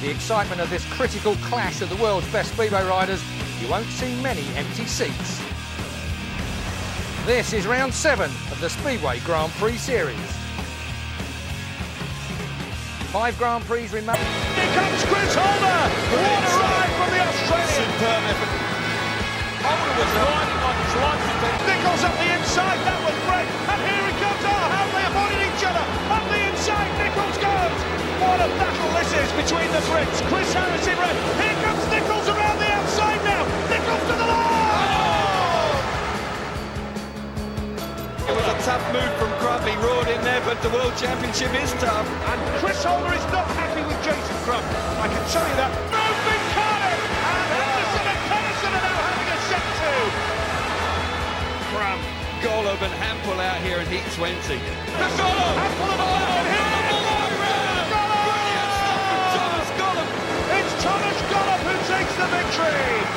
the excitement of this critical clash of the world's best speedway riders, you won't see many empty seats. This is round 7 of the Speedway Grand Prix series. 5 Grand Prix remain. Here comes Chris Holder! What a ride from the Australian! Superb effort. Holder was riding on trying. Nichols up the inside, that was great. And here he comes. Oh, how they avoided each other. Up the inside, Nichols goes. What a battle this is between the Brits. Chris Harris in red. Here comes Nichols around the outside now. Nichols to the line! Oh! It was a tough move from Crump. He roared in there, but the World Championship is tough. And Chris Holder is not happy with Jason Crump. I can tell you that. Moving Cardiff! And Henderson and Pedersen are now having a set to. Crump, Golub and Hampel out here in heat 20. The Golub! Hampel and Golub! Brilliant stuff from Thomas Golub! It's Thomas Golub who takes the victory!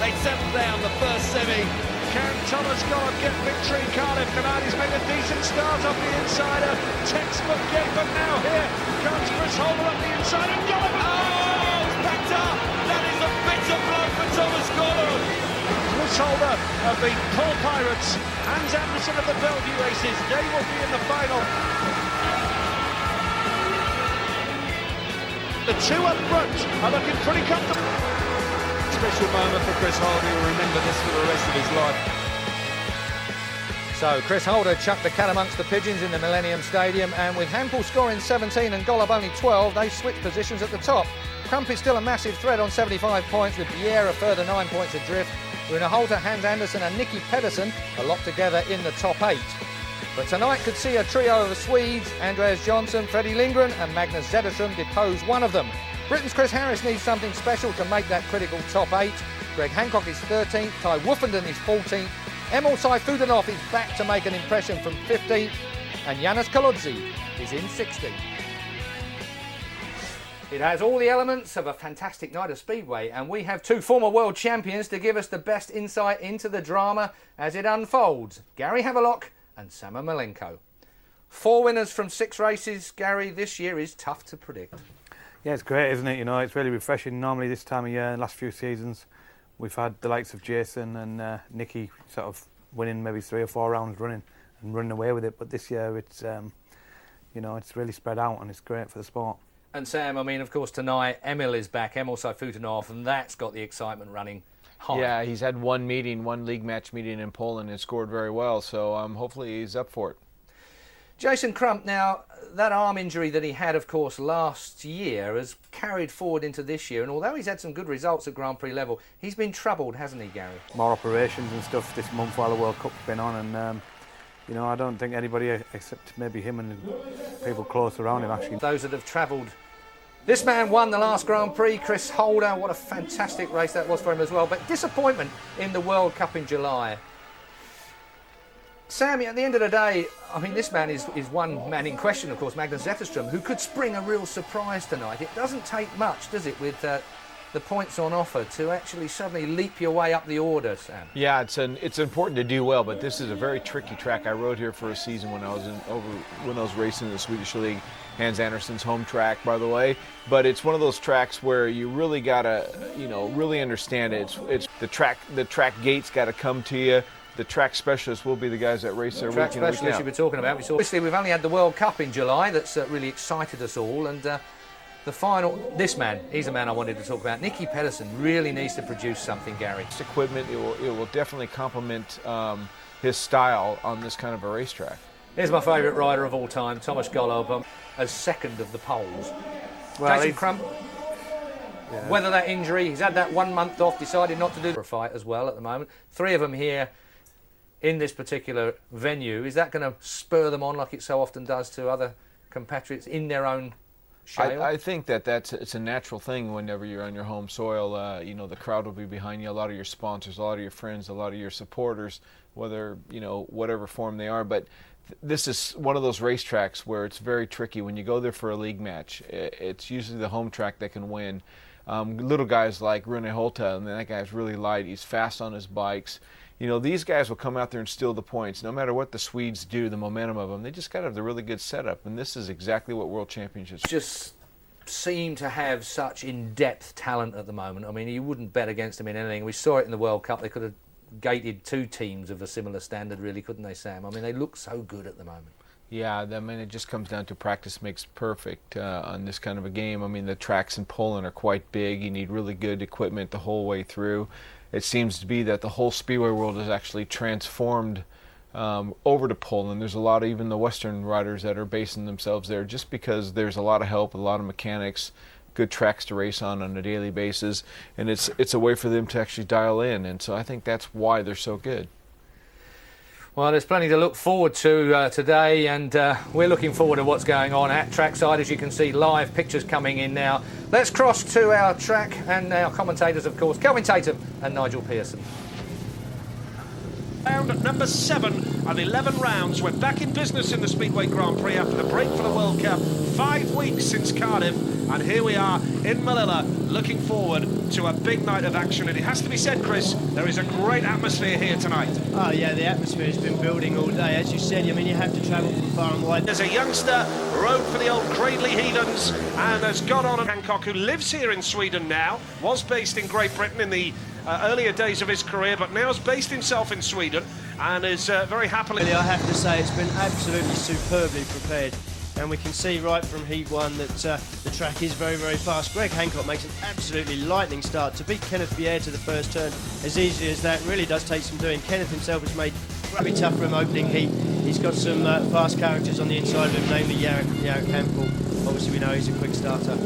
They settle down the first semi. Can Thomas Golub get victory? Cardiff tonight. He's made a decent start off the insider. Textbook game, but now here comes Chris Holder up the inside and Golub. Oh, it's packed up. That is a bitter blow for Thomas Golub. Chris Holder of the Paul Pirates, Hans Anderson of the Bellevue Aces. They will be in the final. The two up front are looking pretty comfortable. Special moment for Chris Holder. He will remember this for the rest of his life. So Chris Holder chucked the cat amongst the pigeons in the Millennium Stadium, and with Hampel scoring 17 and Golub only 12, they switched positions at the top. Crump is still a massive threat on 75 points, with Pierre a further 9 points adrift. Runa Holter, Hans Anderson and Nicky Pedersen are locked together in the top 8. But tonight could see a trio of the Swedes, Andreas Johnson, Freddie Lindgren and Magnus Zetterström depose one of them. Britain's Chris Harris needs something special to make that critical top 8. Greg Hancock is 13th, Ty Woofenden is 14th, Emil Saifutinov is back to make an impression from 15th, and Janis Kaludzi is in 16th. It has all the elements of a fantastic night of Speedway, and we have 2 former world champions to give us the best insight into the drama as it unfolds. Gary Havelock and Sama Malenko. 4 winners from 6 races. Gary, this year is tough to predict. Yeah, it's great, isn't it? You know, it's really refreshing. Normally this time of year, in the last few seasons, we've had the likes of Jason and Nicky sort of winning maybe 3 or 4 rounds running and running away with it. But this year, it's you know, it's really spread out and it's great for the sport. And Sam, I mean, of course, tonight Emil is back, Emil Saifutinov, and that's got the excitement running high. Yeah, he's had one league match meeting in Poland and scored very well. So hopefully he's up for it. Jason Crump, now, that arm injury that he had, of course, last year has carried forward into this year, and although he's had some good results at Grand Prix level, he's been troubled, hasn't he, Gary? More operations and stuff this month while the World Cup's been on, and you know, I don't think anybody except maybe him and people close around him actually. Those that have travelled. This man won the last Grand Prix, Chris Holder. What a fantastic race that was for him as well, but disappointment in the World Cup in July. Sammy, at the end of the day, I mean, this man is one man in question, of course, Magnus Zetterström, who could spring a real surprise tonight. It doesn't take much, does it, with the points on offer to actually suddenly leap your way up the order, Sam? Yeah, it's important to do well, but this is a very tricky track. I rode here for a season when I was racing in the Swedish League, Hans Anderson's home track, by the way. But it's one of those tracks where you really gotta, you know, really understand it. It's the track gates gotta come to you. The track specialists will be the guys that race there. Track specialists you were talking about. Obviously, we've only had the World Cup in July. That's really excited us all. And the final, this man, he's the man I wanted to talk about. Nicky Pedersen really needs to produce something, Gary. This equipment, it will definitely complement his style on this kind of a racetrack. Here's my favourite rider of all time, Thomas Golub, as second of the polls. Well, Jason Crump, whether that injury, he's had that 1 month off, decided not to do a fight as well at the moment. 3 of them here in this particular venue. Is that going to spur them on like it so often does to other compatriots in their own shale? I think it's a natural thing whenever you're on your home soil. You know, the crowd will be behind you, a lot of your sponsors, a lot of your friends, a lot of your supporters, whether, you know, whatever form they are. But this is one of those racetracks where it's very tricky. When you go there for a league match, it's usually the home track that can win. Little guys like Rune Holta, and that guy's really light. He's fast on his bikes. you know, these guys will come out there and steal the points. No matter what the Swedes do, the momentum of them, they just got to have the really good setup. And this is exactly what World Championships just seem to have such in-depth talent at the moment. I mean, you wouldn't bet against them in anything. We saw it in the World Cup. They could have gated 2 teams of a similar standard, really, couldn't they, Sam? I mean, they look so good at the moment. Yeah, I mean, it just comes down to practice makes perfect on this kind of a game. I mean, the tracks in Poland are quite big. You need really good equipment the whole way through. It seems to be that the whole Speedway world has actually transformed over to Poland. There's a lot of even the Western riders that are basing themselves there just because there's a lot of help, a lot of mechanics, good tracks to race on a daily basis, and it's a way for them to actually dial in. And so I think that's why they're so good. Well, there's plenty to look forward to today, and we're looking forward to what's going on at trackside. As you can see, live pictures coming in now. Let's cross to our track and our commentators, of course, Kelvin Tatum and Nigel Pearson. Round number 7 and 11 rounds. We're back in business in the Speedway Grand Prix after the break for the World Cup. 5 weeks since Cardiff, and here we are in Malilla, looking forward to a big night of action. And it has to be said, Chris, there is a great atmosphere here tonight. Oh yeah, the atmosphere has been building all day. As you said, I mean, you have to travel from far and wide. There's a youngster, rode for the old Cradley Heathens, and has gone on. Hancock, who lives here in Sweden now, was based in Great Britain in the earlier days of his career, but now has based himself in Sweden and is very happily... I have to say, it's been absolutely superbly prepared. And we can see right from Heat 1 that the track is very, very fast. Greg Hancock makes an absolutely lightning start. To beat Kenneth Bier to the first turn as easy as that really does take some doing. Kenneth himself has made very tough for him opening heat. He's got some fast characters on the inside of him, namely Jarek Hampel. Obviously we know he's a quick starter.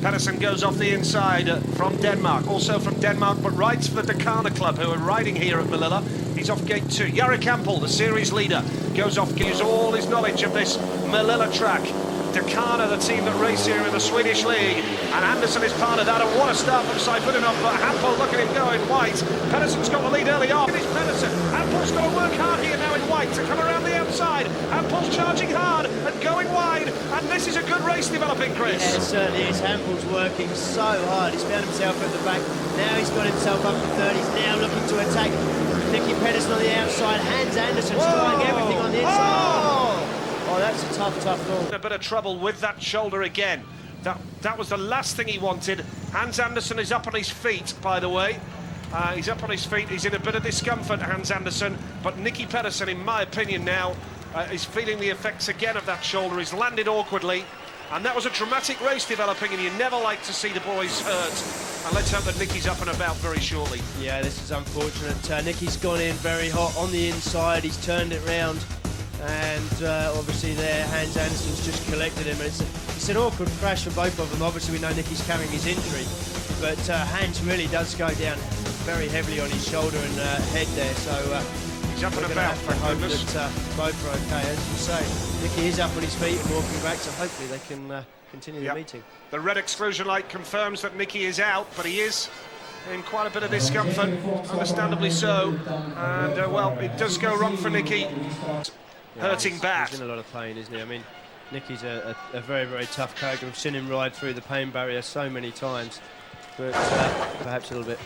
Pedersen goes off the inside from Denmark, also from Denmark, but rides for the Dakar Club, who are riding here at Malilla. He's off gate 2. Jarek Hampel, the series leader, goes off, gives all his knowledge of this Malilla track. Dakar, the team that race here in the Swedish League, and Anderson is part of that. And what a start from Seifulinov, but Hampel, look at him going white. Pedersen's got the lead early on. It is Pedersen. Hampel's got to work hard here now in white to come around the outside. Hampel's charging hard and going wide, and this is a good race developing, Chris. Yeah, it certainly is. Hampel's working so hard. He's found himself at the back. Now he's got himself up to third. He's now looking to attack Nicky Pedersen on the outside. Hans Anderson's trying everything on the inside. Oh, that's a tough call. A bit of trouble with that shoulder again. That was the last thing he wanted. Hans Anderson is up on his feet, by the way. He's up on his feet. He's in a bit of discomfort, Hans Anderson. But Nicky Pedersen, in my opinion now, is feeling the effects again of that shoulder. He's landed awkwardly. And that was a dramatic race developing, and you never like to see the boys hurt. And let's hope that Nicky's up and about very shortly. Yeah, this is unfortunate. Nicky's gone in very hot on the inside. He's turned it round. And obviously there, Hans Anderson's just collected him. And it's an awkward crash for both of them. Obviously we know Nicky's carrying his injury, but Hans really does go down very heavily on his shoulder and head there. So he's up and about. I hope that both are okay. As you say, Nicky is up on his feet and walking back, so hopefully they can continue the meeting. The red exclusion light confirms that Nicky is out, but he is in quite a bit of discomfort, understandably so. And well, it does go wrong for Nicky. Hurting bad. He's in a lot of pain, isn't he? I mean, Nicky's a very, very tough character. We've seen him ride through the pain barrier so many times, but perhaps a little bit.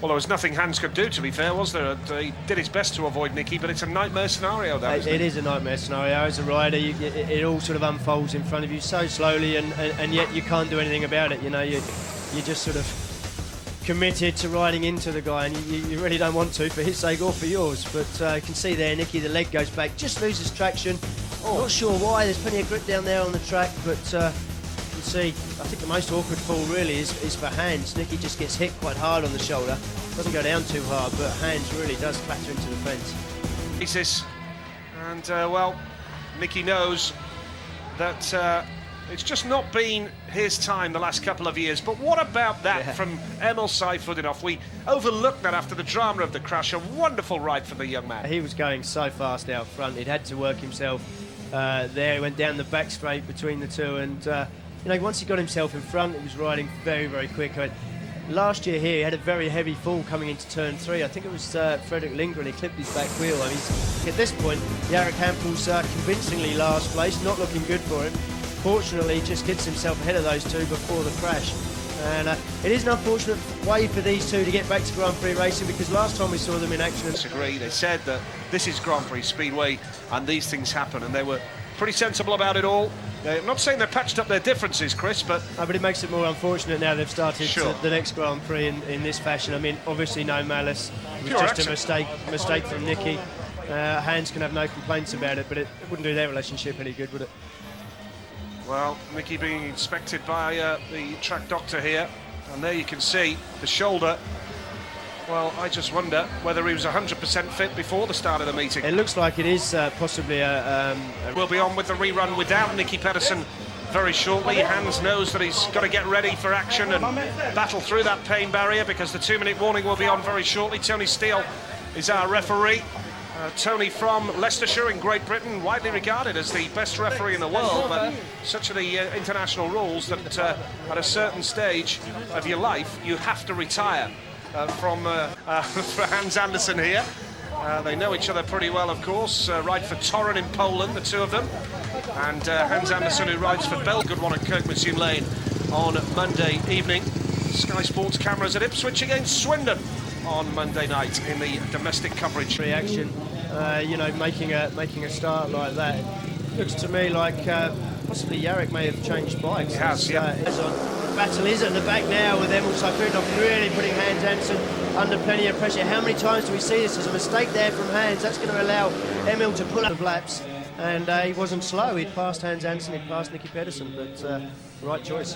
Well, there was nothing Hans could do, to be fair, was there? He did his best to avoid Nicky, but it's a nightmare scenario, that. It is a nightmare scenario. As a rider, it all sort of unfolds in front of you so slowly, and yet you can't do anything about it. You know, you just sort of committed to riding into the guy, and you really don't want to for his sake or for yours. But you can see there, Nicky, the leg goes back, just loses traction. Not sure why. There's plenty of grip down there on the track, but you can see, I think the most awkward fall really is for Hans. Nicky just gets hit quite hard on the shoulder. Doesn't go down too hard, but Hans really does clatter into the fence. And well, Nicky knows that it's just not been his time the last couple of years. But what about that from Emil Seifulinov? We overlooked that after the drama of the crash. A wonderful ride for the young man. He was going so fast out front. He'd had to work himself there. He went down the back straight between the two, and you know, once he got himself in front, he was riding very, very quick. Last year here, he had a very heavy fall coming into turn 3. I think it was Frederick Lindgren. He clipped his back wheel. I mean, at this point, Jarek Hampel's convincingly last place, not looking good for him. Fortunately, he just gets himself ahead of those two before the crash. And it is an unfortunate way for these two to get back to Grand Prix racing, because last time we saw them in action... Disagree. They said that this is Grand Prix Speedway and these things happen, and they were pretty sensible about it all. I'm not saying they've patched up their differences, Chris, but... but it makes it more unfortunate now they've started Sure. the next Grand Prix in this fashion. I mean, obviously no malice. It was Pure just accident. a mistake from Nicky. Hans can have no complaints about it, but it wouldn't do their relationship any good, would it? Well, Nicky being inspected by the track doctor here, and there you can see the shoulder. Well, I just wonder whether he was 100% fit before the start of the meeting. It looks like it is possibly We'll be on with the rerun without Nicky Pedersen very shortly. Hans knows that he's got to get ready for action and battle through that pain barrier, because the 2-minute warning will be on very shortly. Tony Steele is our referee. Tony from Leicestershire in Great Britain, widely regarded as the best referee in the world, but such are the international rules that at a certain stage of your life you have to retire from for Hans Andersen here. They know each other pretty well, of course. Ride for Torun in Poland, the two of them. And Hans Andersen, who rides for Bell. Good one at Kirkmuseum Lane on Monday evening. Sky Sports cameras at Ipswich against Swindon on Monday night in the domestic coverage. reaction. You know, making a start like that. Looks to me like possibly Jarek may have changed bikes. He has, yeah. The battle is at the back now with Emil Saifunov really putting Hans Andersen under plenty of pressure. How many times do we see this? There's a mistake there from Hans. That's going to allow Emil to pull up of laps. And he wasn't slow. He'd passed Hans Andersen, he'd passed Nicky Pedersen, but right choice.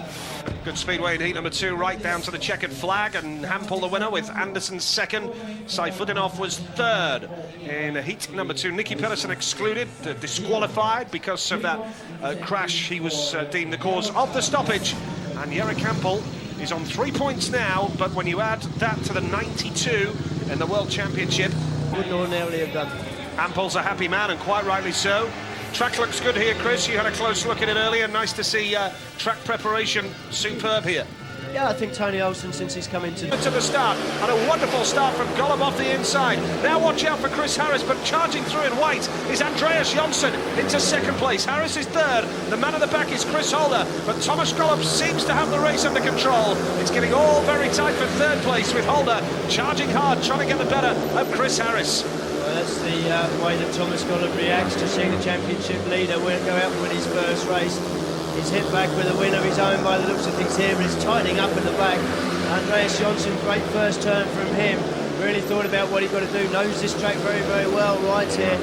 Good speedway in heat number 2, right down to the checkered flag, and Hampel the winner with Andersen second. Saifunov was third in heat number 2. Nicky Pedersen excluded, disqualified because of that crash. He was deemed the cause of the stoppage. And Jarek Hampel is on 3 points now, but when you add that to the 92 in the World Championship, Wouldn't ordinarily have done. Hampel's a happy man, and quite rightly so. Track looks good here, Chris. You had a close look at it earlier. Nice to see track preparation superb here. Yeah, I think Tony Olsen, since he's come into To the start, and a wonderful start from Golub off the inside. Now watch out for Chris Harris, but charging through in white is Andreas Jonsson into second place. Harris is third. The man at the back is Chris Holder, but Thomas Golub seems to have the race under control. It's getting all very tight for third place, with Holder charging hard, trying to get the better of Chris Harris. That's the way that Thomas Golub reacts to seeing the championship leader go out and win his first race. He's hit back with a win of his own by the looks of things here, but it's tightening up at the back. Andreas Jonsson, great first turn from him. Really thought about what he's got to do, knows this track very, very well right here.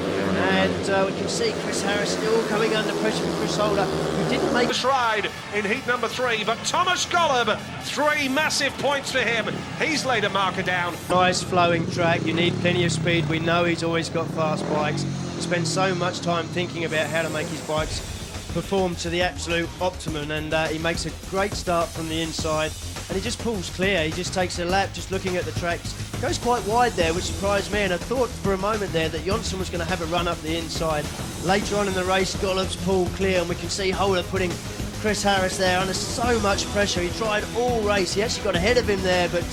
And we can see Chris Harris still coming under pressure from Chris Holder, who didn't make This ride in heat number 3, but Thomas Golub, 3 massive points for him. He's laid a marker down. nice flowing track. You need plenty of speed. We know he's always got fast bikes. He spends so much time thinking about how to make his bikes perform to the absolute optimum, and he makes a great start from the inside, and he just pulls clear. He just takes a lap just looking at the tracks. Goes quite wide there, which surprised me, and I thought for a moment there that Jonsson was going to have a run up the inside. Later on in the race, Golub's pulled clear, and we can see Holder putting Chris Harris there under so much pressure. He tried all race. He actually got ahead of him there, but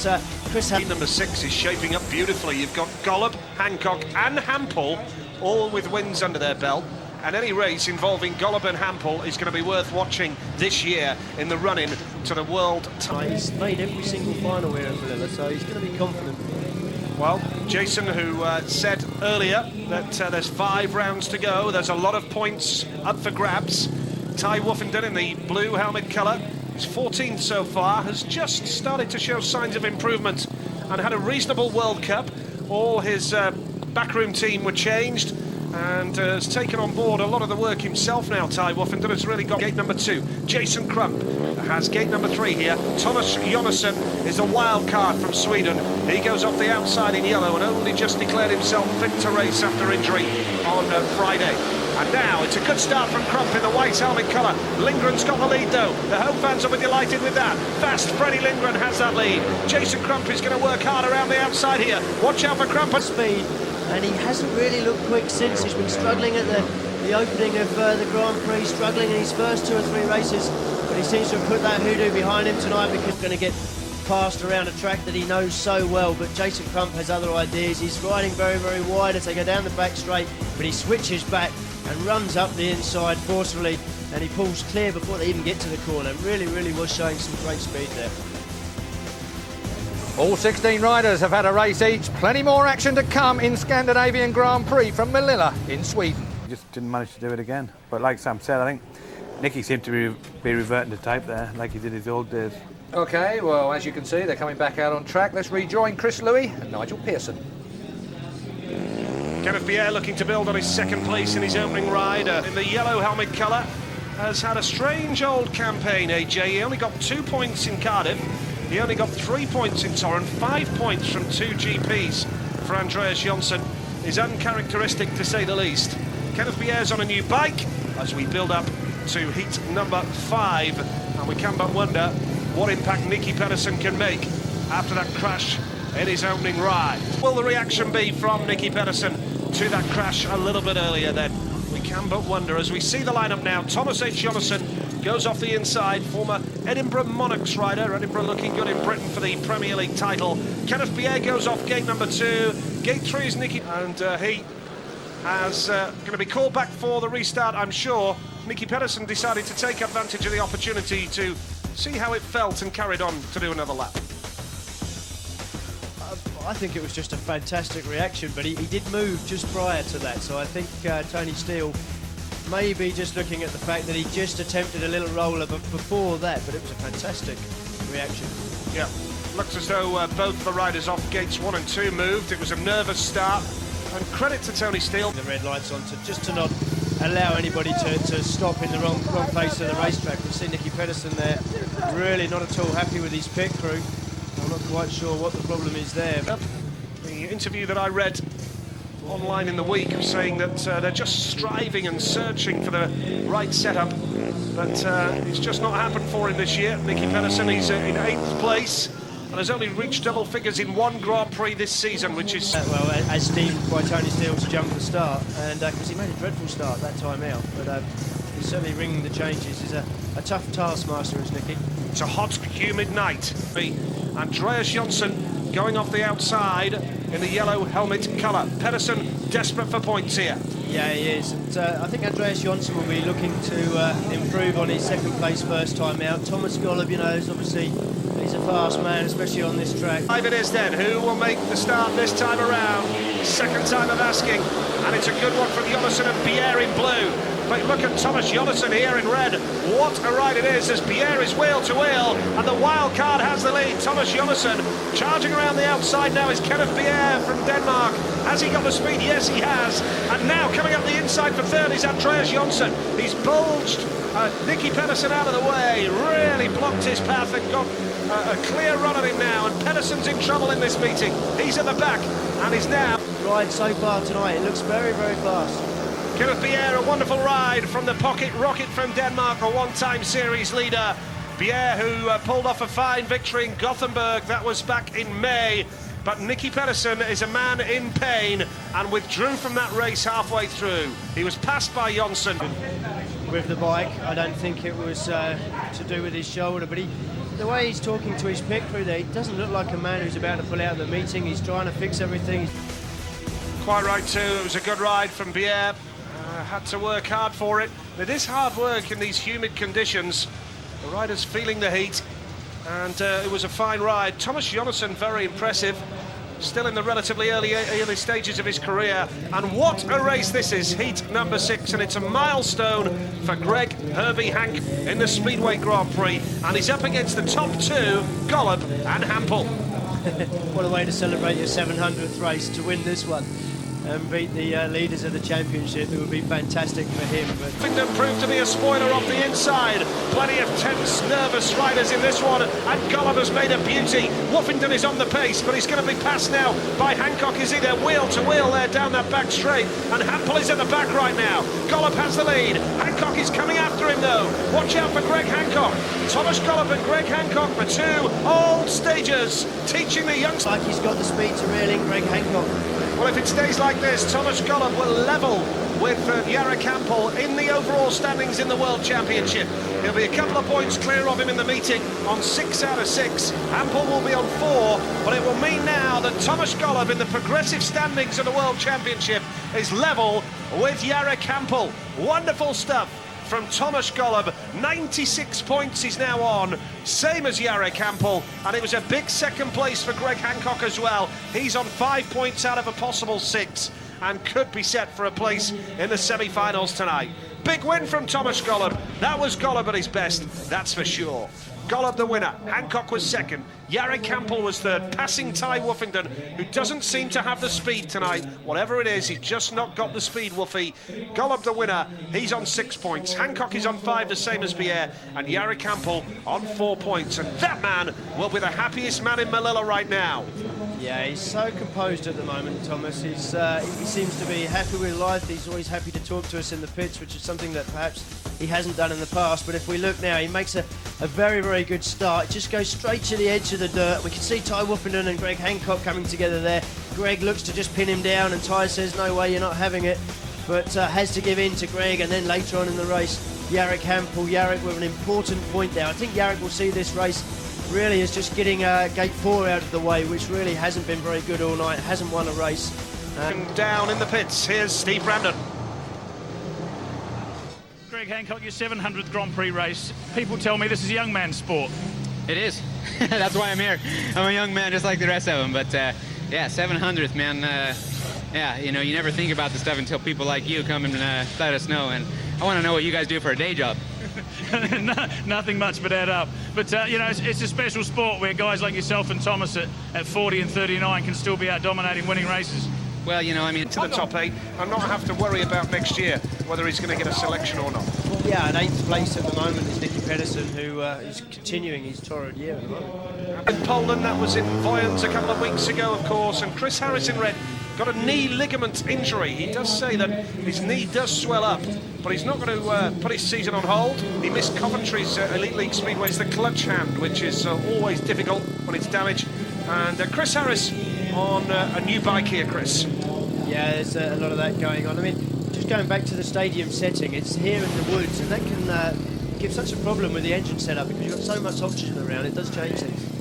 Chris Harris... Number 6 is shaping up beautifully. You've got Golub, Hancock and Hampel all with wins under their belt. And any race involving Golub and Hampel is going to be worth watching this year in the run-in to the World Title. He's made every single final here at Malilla, so he's going to be confident. Well, Jason, who said earlier that there's 5 rounds to go, there's a lot of points up for grabs. Ty Woofenden in the blue helmet colour is 14th so far, has just started to show signs of improvement and had a reasonable World Cup. All his backroom team were changed, and has taken on board a lot of the work himself now. Ty Woofenden has really got gate number 2. Jason Crump has gate number 3 here. Thomas Jonasson is a wild card from Sweden. He goes off the outside in yellow and only just declared himself fit to race after injury on Friday. And now it's a good start from Crump in the white helmet colour. Lindgren's got the lead though. The home fans will be delighted with that. Fast Freddie Lindgren has that lead. Jason Crump is going to work hard around the outside here. Watch out for Crump at Speed. And he hasn't really looked quick since. He's been struggling at the opening of the Grand Prix, struggling in his first 2 or 3 races, but he seems to have put that hoodoo behind him tonight, because he's going to get past around a track that he knows so well. But Jason Crump has other ideas. He's riding very, very wide as they go down the back straight, but he switches back and runs up the inside forcefully, and he pulls clear before they even get to the corner. Really, really was showing some great speed there. All 16 riders have had a race each. Plenty more action to come in Scandinavian Grand Prix from Malilla in Sweden. He just didn't manage to do it again. But like Sam said, I think Nicky seemed to be reverting to type there, like he did his old days. OK, well, as you can see, they're coming back out on track. Let's rejoin Chris Louis and Nigel Pearson. Kenneth Pierre looking to build on his second place in his opening ride in the yellow helmet colour. Has had a strange old campaign, AJ. He only got 2 points in Cardiff. He only got 3 points in Torrent, 5 points from 2 GPs for Andreas Jonsson. Is uncharacteristic to say the least. Kenneth Pierre's on a new bike as we build up to heat number 5, and we can but wonder what impact Nicky Pedersen can make after that crash in his opening ride. Will the reaction be from Nicky Pedersen to that crash a little bit earlier then? We can but wonder as we see the lineup now. Thomas H. Jonasson goes off the inside, former Edinburgh Monarchs rider. Edinburgh looking good in Britain for the Premier League title. Kenneth Pierre goes off gate number 2. Gate 3 is Nicky, and he has going to be called back for the restart, I'm sure. Nicky Pedersen decided to take advantage of the opportunity to see how it felt and carried on to do another lap. I think it was just a fantastic reaction, but he did move just prior to that, so I think Tony Steele may be just looking at the fact that he just attempted a little roller before that, but it was a fantastic reaction. Yeah, looks as though both the riders off gates 1 and 2 moved. It was a nervous start, and credit to Tony Steele. The red lights on to not allow anybody to stop in the wrong face of the racetrack. We've seen Nicky Pedersen there, really not at all happy with his pit crew. I'm not quite sure what the problem is there. The interview that I read online in the week saying that they're just striving and searching for the right setup, but it's just not happened for him this year. Nicky Pedersen, he's in 8th place and has only reached double figures in 1 Grand Prix this season, which is... well, as deemed by Tony Steele's jumper start, and because he made a dreadful start that time out, but he's certainly ringing the changes. He's a tough taskmaster, is Nicky. It's a hot, humid night. Andreas Jonsson going off the outside in the yellow helmet colour. Pedersen desperate for points here. Yeah, he is. And I think Andreas Jonsson will be looking to improve on his second place first time out. Thomas Golub, you know, is obviously he's a fast man, especially on this track. It is then. Who will make the start this time around? Second time of asking, and it's a good one from Jonasson and Pierre in blue. But look at Thomas Jonasson here in red. What a ride it is as Pierre is wheel to wheel, and the wild card has the lead. Thomas Jonasson charging around the outside now is Kenneth Pierre from Denmark. Has he got the speed? Yes, he has. And now coming up the inside for third is Andreas Jonsson. He's bulged Nicky Pedersen out of the way, really blocked his path and got a clear run on him now. And Pedersen's in trouble in this meeting. He's at the back and he's now... Ride so far tonight, it looks very, very fast. Kenneth Pierre, a wonderful ride from the pocket rocket from Denmark, a one-time series leader. Pierre, who pulled off a fine victory in Gothenburg, that was back in May. But Nicky Pedersen is a man in pain and withdrew from that race halfway through. He was passed by Jonsson. With the bike, I don't think it was to do with his shoulder, but the way he's talking to his pit crew there, he doesn't look like a man who's about to pull out of the meeting. He's trying to fix everything. Quite right too, it was a good ride from Pierre. Had to work hard for it. It is hard work in these humid conditions. The rider's feeling the heat, and it was a fine ride. Thomas Jonasson, very impressive. Still in the relatively early stages of his career. And what a race this is, heat number 6, and it's a milestone for Greg Herbie Hank in the Speedway Grand Prix. And he's up against the top 2, Golub and Hampel. What a way to celebrate your 700th race, to win this one and beat the leaders of the championship. It would be fantastic for him. But Woffington proved to be a spoiler off the inside. Plenty of tense, nervous riders in this one, and Golub has made a beauty. Woffington is on the pace, but he's going to be passed now by Hancock. Is he there wheel to wheel there down that back straight? And Hampel is at the back right now. Golub has the lead. Hancock is coming after him though. Watch out for Greg Hancock. Thomas Golub and Greg Hancock, the 2 old stagers, teaching the youngsters. like he's got the speed to reel in Greg Hancock. Well, if it stays like this, Thomas Golub will level with Jarek Hampel in the overall standings in the World Championship. He'll be a couple of points clear of him in the meeting on 6 out of 6. Hampel will be on 4, but it will mean now that Thomas Golub in the progressive standings of the World Championship is level with Jarek Hampel. Wonderful stuff from Thomas Golub. 96 points he's now on, same as Jarek Hampel, and it was a big second place for Greg Hancock as well. He's on 5 points out of a possible 6 and could be set for a place in the semi-finals tonight. Big win from Thomas Golub. That was Golub at his best, that's for sure. Golub the winner, Hancock was second, Jarek Hampel was third, passing Ty Woofington, who doesn't seem to have the speed tonight. Whatever it is, he's just not got the speed, Woofy. Golub the winner, he's on 6 points. Hancock is on 5, the same as Pierre, and Jarek Hampel on 4 points. And that man will be the happiest man in Malilla right now. Yeah, he's so composed at the moment, Thomas. He seems to be happy with life. He's always happy to talk to us in the pits, which is something that perhaps he hasn't done in the past. But if we look now, he makes a very, very good start. Just goes straight to the edge of the dirt. We can see Ty Woofington and Greg Hancock coming together there. Greg looks to just pin him down, and Ty says, no way, you're not having it. But has to give in to Greg, and then later on in the race, Jarek Hampel. Jarek with an important point there. I think Jarek will see this race really is just getting gate 4 out of the way, which really hasn't been very good all night, hasn't won a race. Down in the pits, here's Steve Brandon. Greg Hancock, your 700th Grand Prix race. People tell me this is a young man's sport. It is. That's why I'm here. I'm a young man just like the rest of them, but yeah, 700th, man. Yeah, you know, you never think about the stuff until people like you come and let us know, and I want to know what you guys do for a day job. Nothing much but add up. But, you know, it's a special sport where guys like yourself and Thomas at 40 and 39 can still be out dominating, winning races. Well, you know, I mean... To the top 8 and not have to worry about next year, whether he's going to get a selection or not. Well, yeah, in 8th place at the moment is Nicky Pedersen, who is continuing his torrid year at the moment. In Poland, that was in Voyant a couple of weeks ago, of course, and Chris Harris in red got a knee ligament injury. He does say that his knee does swell up, but he's not going to put his season on hold. He missed Coventry's Elite League Speedway. It's the clutch hand, which is always difficult when it's damaged. And Chris Harris on a new bike here, Chris. Yeah, there's a lot of that going on. I mean, just going back to the stadium setting, it's here in the woods, and that can give such a problem with the engine setup because you've got so much oxygen around, it does change things.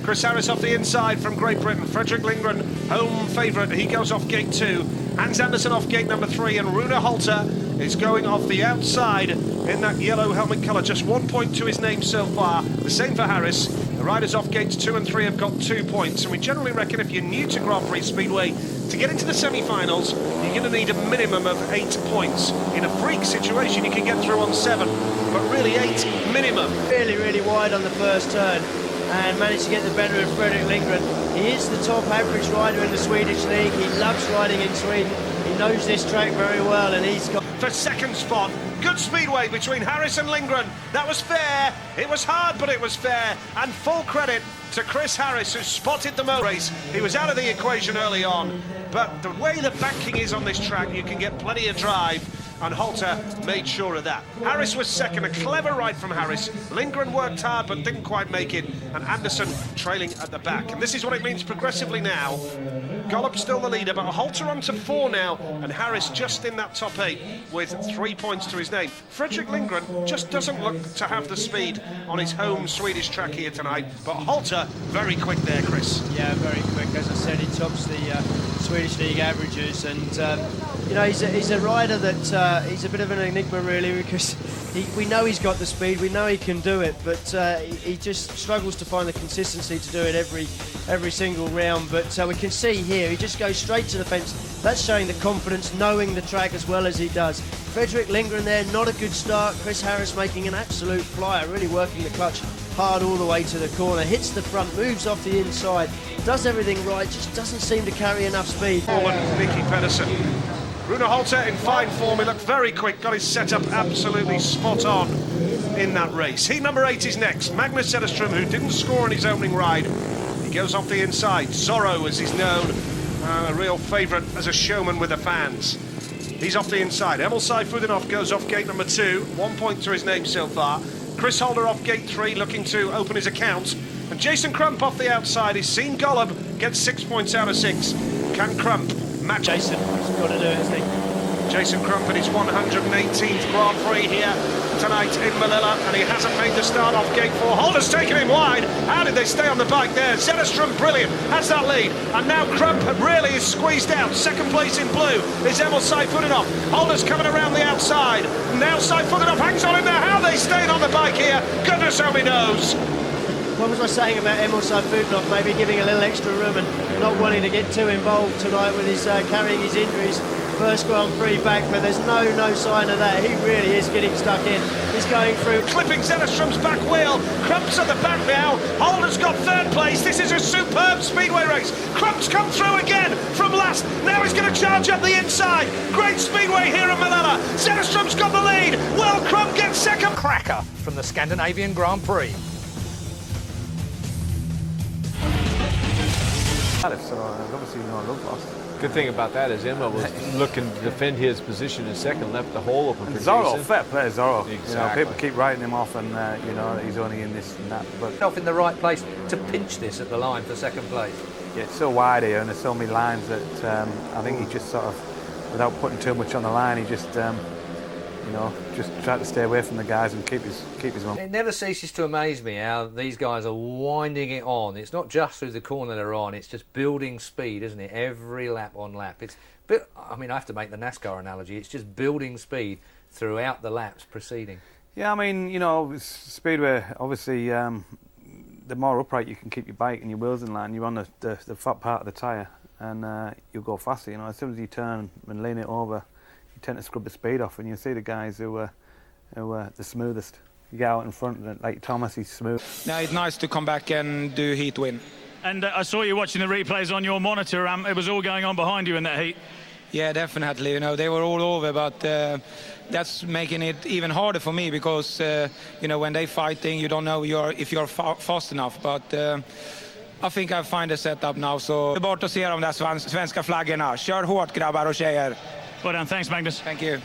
Chris Harris off the inside from Great Britain. Frederick Lindgren, home favourite. He goes off gate 2. Hans Andersen off gate number 3. And Rune Holter is going off the outside in that yellow helmet colour. Just 1 point to his name so far. The same for Harris. The riders off gates 2 and 3 have got 2 points. And we generally reckon if you're new to Grand Prix Speedway, to get into the semi-finals, you're going to need a minimum of 8 points. In a freak situation, you can get through on 7. But really 8 minimum. Really, really wide on the first turn, and managed to get the better of Fredrik Lindgren. He is the top average rider in the Swedish league. He loves riding in Sweden. He knows this track very well, and he's got... For second spot, good speedway between Harris and Lindgren. That was fair. It was hard, but it was fair. And full credit to Chris Harris, who spotted the race. He was out of the equation early on, but the way the banking is on this track, you can get plenty of drive. And Holter made sure of that. Harris was second, a clever ride from Harris. Lindgren worked hard but didn't quite make it, and Andersen trailing at the back. And this is what it means progressively now. Golub still the leader, but Holter on to 4 now, and Harris just in that top 8 with 3 points to his name. Fredrik Lindgren just doesn't look to have the speed on his home Swedish track here tonight, but Holter very quick there, Chris. Yeah, very quick. As I said, he tops the Swedish league averages, and you know, he's a rider that he's a bit of an enigma really, because we know he's got the speed, we know he can do it, but he just struggles to find the consistency to do it every single round. But we can see here he just goes straight to the fence. That's showing the confidence, knowing the track as well as he does. Fredrik Lindgren there, not a good start. Chris Harris making an absolute flyer, really working the clutch hard all the way to the corner, hits the front, moves off the inside, does everything right, just doesn't seem to carry enough speed. Nicky Pedersen. Rune Holter in fine form, he looked very quick, got his setup absolutely spot on in that race. Heat number 8 is next, Magnus Zetterström, who didn't score on his opening ride. He goes off the inside, Zorro as he's known, a real favourite as a showman with the fans. He's off the inside. Emil Saifuddinov goes off gate number 2, 1 point to his name so far. Chris Holder off gate 3, looking to open his account. And Jason Crump off the outside. He's seen Golub get 6 points out of 6. Can Crump match? Jason, he's got to do it, hasn't he? Jason Crump in his 118th Grand Prix here tonight in Malilla, and he hasn't made the start off gate 4. Holder's taken him wide. How did they stay on the bike there? Zetterstrom, brilliant, has that lead. And now Crump really is squeezed out. Second place in blue is Emil Saifutinov. Holder's coming around the outside. Now Saifutinov hangs on in there. How they staying on the bike here, goodness only knows. What was I saying about Emil Saifutinov maybe giving a little extra room and not wanting to get too involved tonight with his carrying his injuries? First Grand Prix back, but there's no sign of that. He really is getting stuck in. He's going through. Clipping Zetterstrom's back wheel. Crump's at the back now. Holder's got third place. This is a superb Speedway race. Crump's come through again from last. Now he's going to charge up the inside. Great Speedway here in Malilla. Zetterstrom's got the lead. Well, Crump gets second. Cracker from the Scandinavian Grand Prix. Obviously no love lost. Good thing about that is Emma was looking to defend his position in second, left the hole open for Zorro, Jason. fair play, Zorro. Exactly. You know, people keep writing him off, and you know that he's only in this and that. But Off in the right place to pinch this at the line for second place. yeah, it's so wide here, and there's so many lines that I think he just sort of, without putting too much on the line, he just you know, just tried to stay away from the guys and keep his one. It never ceases to amaze me how these guys are winding it on. It's not just through the corner they're on, it's just building speed, isn't it? Every lap on lap. I mean, I have to make the NASCAR analogy. It's just building speed throughout the laps preceding. Yeah, I mean, you know, Speedway, obviously, the more upright you can keep your bike and your wheels in line, you're on the fat part of the tyre, and you'll go faster. You know, as soon as you turn and lean it over, you tend to scrub the speed off, and you see the guys who are the smoothest. You get out in front, like Thomas, he's smooth. Yeah, it's nice to come back and do heat win. And I saw you watching the replays on your monitor. It was all going on behind you in that heat. Yeah, definitely. You know, they were all over, but that's making it even harder for me because you know, when they fighting, you don't know if you're fast enough. But I think I find a setup now. Så det är bort att se de där svenska flaggorna. Kör hårt, grabbar och tjejer. Well done, thanks Magnus. Thank you.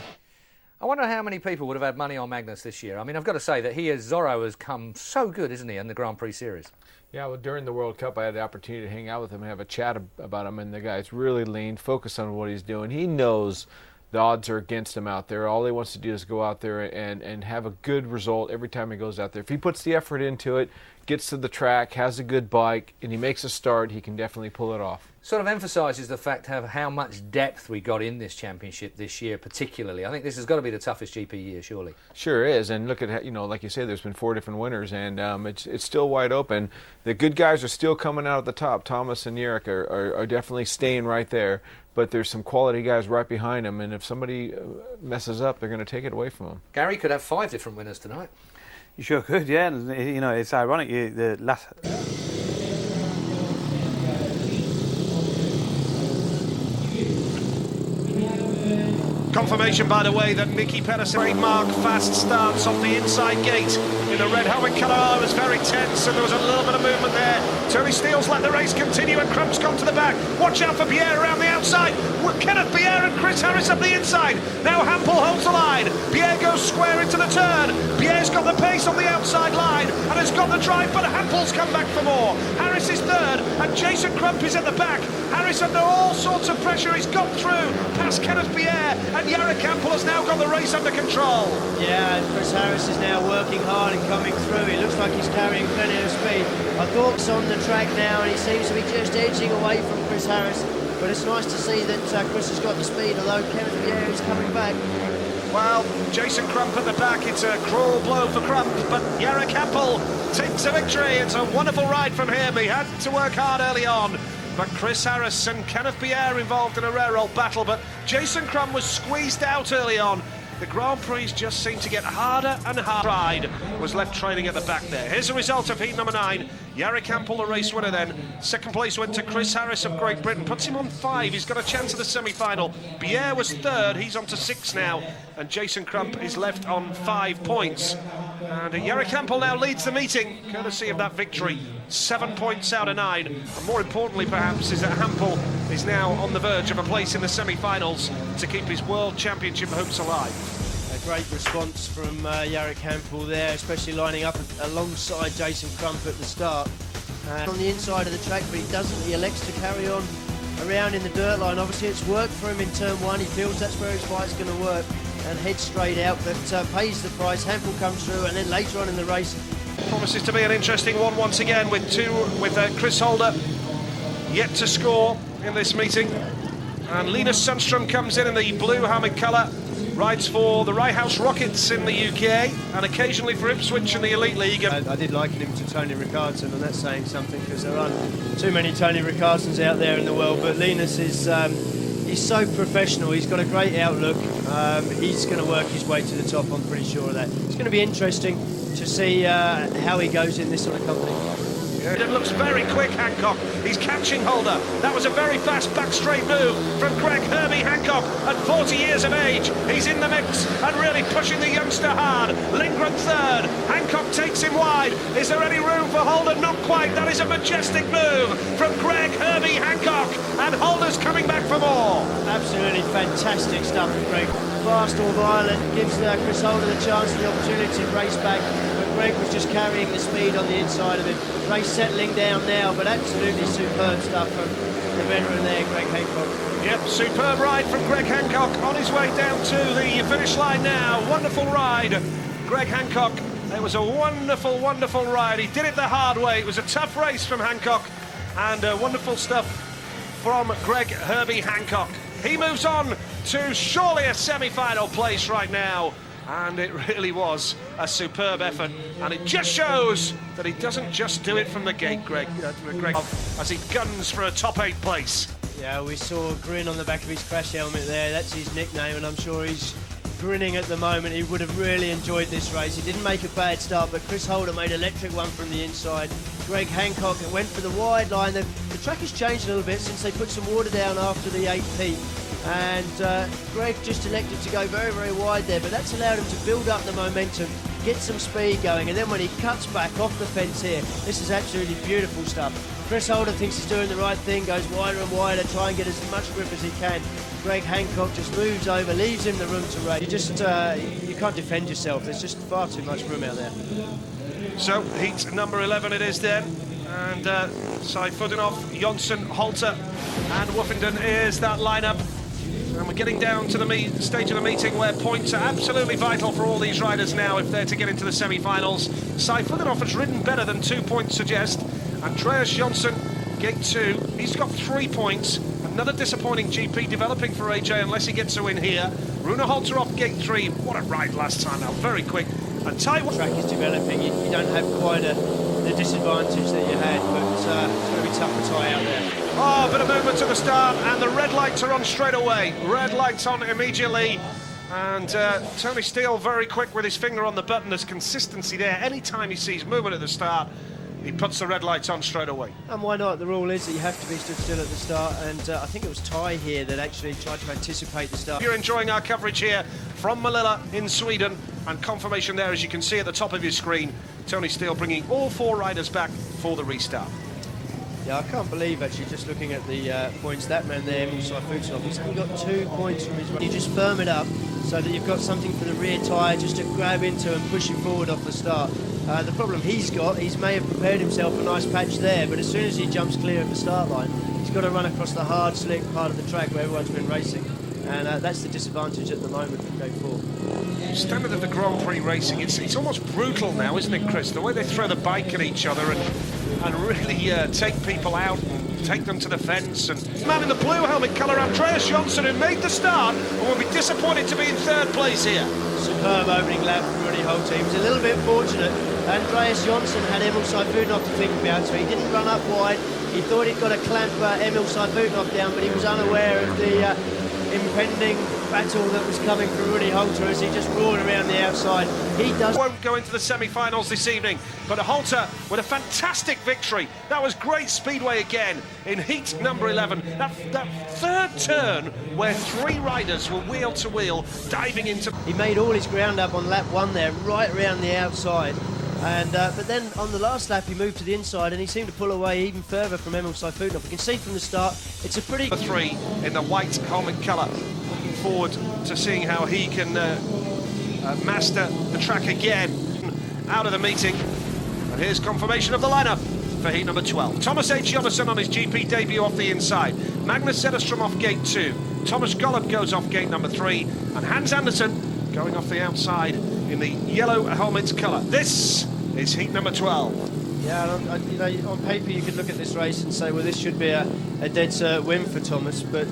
I wonder how many people would have had money on Magnus this year. I mean, I've got to say that Zorro has come so good, isn't he, in the Grand Prix Series? Yeah, well, during the World Cup, I had the opportunity to hang out with him and have a chat about him, and the guy's really lean, focused on what he's doing. He knows the odds are against him out there. All he wants to do is go out there and have a good result every time he goes out there. If he puts the effort into it, gets to the track, has a good bike, and he makes a start, he can definitely pull it off. Sort of emphasises the fact of how much depth we got in this championship this year, particularly. I think this has got to be the toughest GP year, surely. Sure is, and look at, you know, like you say, there's been 4 different winners, and it's still wide open. The good guys are still coming out at the top. Thomas and Jarek are definitely staying right there, but there's some quality guys right behind them, and if somebody messes up, they're going to take it away from them. Gary could have 5 different winners tonight. You sure could, yeah. And, you know, it's ironic. The last. Confirmation, by the way, that Nicky Pedersen trademark fast starts off the inside gate in the red helmet colour. It was very tense and there was a little bit of movement there. Tony Steele's let the race continue and Crump's gone to the back. Watch out for Pierre around the outside. Kenneth Pierre and Chris Harris up the inside. Now Hampel holds the line. Pierre goes square into the turn. Pierre's got the pace on the outside line and has got the drive, but Hampel's come back for more. Harris is third and Jason Crump is at the back. Harris under all sorts of pressure. He's got through past Kenneth Pierre, and Jarek Hampel has now got the race under control. Yeah, and Chris Harris is now working hard and coming through. He looks like he's carrying plenty of speed. I thought he's on the track now and he seems to be just edging away from Chris Harris. But it's nice to see that Chris has got the speed, although Kenneth Pierre is coming back. Well, Jason Crump at the back. It's a cruel blow for Crump, but Jarek Hampel takes a victory. It's a wonderful ride from him. He had to work hard early on. But Chris Harris and Kenneth Pierre involved in a rare old battle, but Jason Crump was squeezed out early on. The Grand Prix just seemed to get harder and harder. Ride was left trailing at the back there. Here's the result of heat number 9. Jarek Hampel, the race winner then. Second place went to Chris Harris of Great Britain. Puts him on 5. He's got a chance of the semi-final. Pierre was third. He's on to 6 now. And Jason Crump is left on 5 points. And Jarek Hampel now leads the meeting, courtesy of that victory. 7 points out of 9. And more importantly, perhaps, is that Hampel is now on the verge of a place in the semi-finals to keep his World Championship hopes alive. A great response from Jarek Hampel there, especially lining up alongside Jason Crump at the start. On the inside of the track, but he doesn't. He elects to carry on around in the dirt line. Obviously, it's worked for him in turn 1. He feels that's where his fight's going to work. and heads straight out, but pays the price. Hampel comes through, and then later on in the race, promises to be an interesting one once again with Chris Holder yet to score in this meeting. And Linus Sundström comes in the blue helmet colour, rides for the Ryehouse Rockets in the UK and occasionally for Ipswich in the Elite League. I did liken him to Tony Rickardsson, and that's saying something because there aren't too many Tony Rickardssons out there in the world, but Linus is he's so professional, he's got a great outlook, he's going to work his way to the top, I'm pretty sure of that. It's going to be interesting to see how he goes in this sort of company. It looks very quick, Hancock. He's catching Holder. That was a very fast back straight move from Greg Herbie Hancock at 40 years of age. He's in the mix and really pushing the youngster hard. Lindgren third. Hancock takes him wide. Is there any room for Holder? Not quite. That is a majestic move from Greg Herbie Hancock. And Holder's coming back for more. Absolutely fantastic stuff from Greg. Fast or violent, gives Chris Holder the chance and the opportunity to race back. Greg was just carrying the speed on the inside of him. Race settling down now, but absolutely superb stuff from the veteran there, Greg Hancock. Yep, superb ride from Greg Hancock on his way down to the finish line now. Wonderful ride, Greg Hancock. It was a wonderful, wonderful ride. He did it the hard way. It was a tough race from Hancock, and wonderful stuff from Greg Herbie Hancock. He moves on to surely a semi-final place right now. And it really was a superb effort, and it just shows that he doesn't just do it from the gate, Greg, as he guns for a top 8 place. Yeah, we saw a grin on the back of his crash helmet there. That's his nickname, and I'm sure he's grinning at the moment. He would have really enjoyed this race. He didn't make a bad start, but Chris Holder made an electric one from the inside. Greg Hancock went for the wide line. The track has changed a little bit since they put some water down after the 8th heat. And Greg just elected to go very, very wide there, but that's allowed him to build up the momentum, get some speed going, and then when he cuts back off the fence here, this is absolutely beautiful stuff. Chris Holder thinks he's doing the right thing, goes wider and wider, try and get as much grip as he can. Greg Hancock just moves over, leaves him the room to race. You just, you can't defend yourself, there's just far too much room out there. So, heat number 11 it is then. And Seifudenov, Jonsson, Holter and Woofenden is that lineup. And we're getting down to the stage of the meeting where points are absolutely vital for all these riders now if they're to get into the semi-finals. Seifudenov has ridden better than 2 points suggest. Andreas Jonsson, gate 2, he's got 3 points. Another disappointing GP developing for AJ unless he gets a win here. Rune Holter off gate 3, what a ride last time now, very quick. And Taiwan... Track is developing, you don't have quite the disadvantage that you had, but it's going to be tough to tie out there. Oh, a bit of movement to the start, and the red lights are on straight away. Red lights on immediately. And Tony Steele very quick with his finger on the button. There's consistency there. Anytime he sees movement at the start, he puts the red lights on straight away. And why not? The rule is that you have to be stood still at the start, and I think it was Ty here that actually tried to anticipate the start. You're enjoying our coverage here from Malilla in Sweden, and confirmation there, as you can see at the top of your screen, Tony Steele bringing all 4 riders back for the restart. Yeah, I can't believe actually just looking at the points that man there, Emil Seifudenov, he's only got 2 points from his run. You just firm it up so that you've got something for the rear tyre just to grab into and push him forward off the start. The problem he's got, he may have prepared himself a nice patch there, but as soon as he jumps clear of the start line, he's got to run across the hard, slick part of the track where everyone's been racing. And that's the disadvantage at the moment from gate 4. Standard of the Grand Prix racing, it's almost brutal now, isn't it, Chris? The way they throw the bike at each other and really take people out and take them to the fence. And man in the blue helmet colour, Andreas Jonsson, who made the start and will be disappointed to be in 3rd place here. Superb opening lap from Rudy Holter. He was a little bit fortunate. Andreas Jonsson had Emil Seifudenov to think about, so he didn't run up wide. He thought he'd got to clamp Emil Seifudenov down, but he was unaware of the impending battle that was coming from Rudy Holter as he just roared around the outside. He won't go into the semi-finals this evening, but Holter with a fantastic victory. That was great Speedway again in heat number 11. That 3rd turn where 3 riders were wheel to wheel diving into... He made all his ground up on lap 1 there, right around the outside. And but then on the last lap he moved to the inside and he seemed to pull away even further from Emil Seifudenov. You can see from the start it's a pretty... 3 in the white helmet colour. Looking forward to seeing how he can master the track again. Out of the meeting, and here's confirmation of the lineup for heat number 12. Thomas H. Jonassen on his GP debut off the inside. Magnus Zetterstrom off gate 2. Thomas Golub goes off gate number 3, and Hans Andersen going off the outside in the yellow helmet colour. This is heat number 12. Yeah, you know, on paper you could look at this race and say, well, this should be a dead cert win for Thomas, but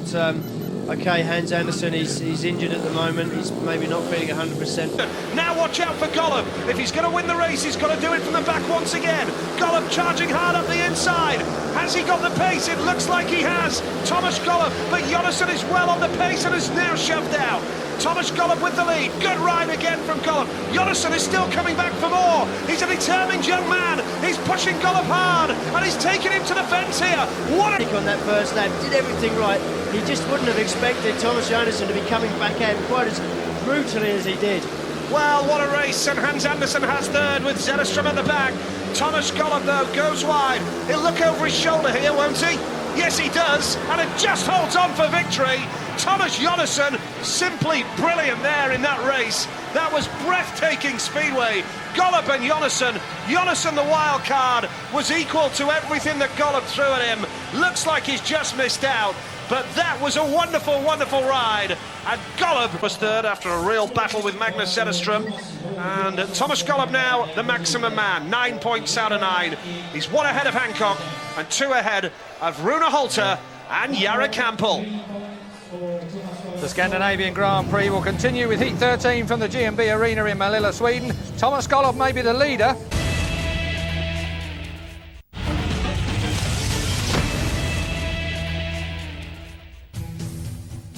okay, Hans Andersen, he's injured at the moment, he's maybe not feeling 100%. Now watch out for Gollum. If he's going to win the race, he's got to do it from the back once again. Gollum charging hard up the inside. Has he got the pace? It looks like he has. Thomas Gollum, but Jonasson is well on the pace and is now shoved out. Thomas Gollum with the lead. Good ride again from Gollum. Jonasson is still coming back for more. He's a determined young man. He's pushing Gollum hard and he's taking him to the fence here. What a... On that first lap, did everything right. He just wouldn't have expected Thomas Jonasson to be coming back at him quite as brutally as he did. Well, what a race, and Hans Andersen has third with Zetterstrom at the back. Thomas Gollum, though, goes wide. He'll look over his shoulder here, won't he? Yes, he does, and it just holds on for victory. Thomas Jonasson, simply brilliant there in that race. That was breathtaking Speedway. Gollum and Jonasson. Jonasson, the wild card, was equal to everything that Gollum threw at him. Looks like he's just missed out. But that was a wonderful, wonderful ride. And Gollum was third after a real battle with Magnus Zetterstrom. And Thomas Gollum now the maximum man, 9 points out of 9. He's 1 ahead of Hancock and 2 ahead of Rune Holter and Jara Campbell. The Scandinavian Grand Prix will continue with Heat 13 from the G&B Arena in Malilla, Sweden. Thomas Gollum may be the leader.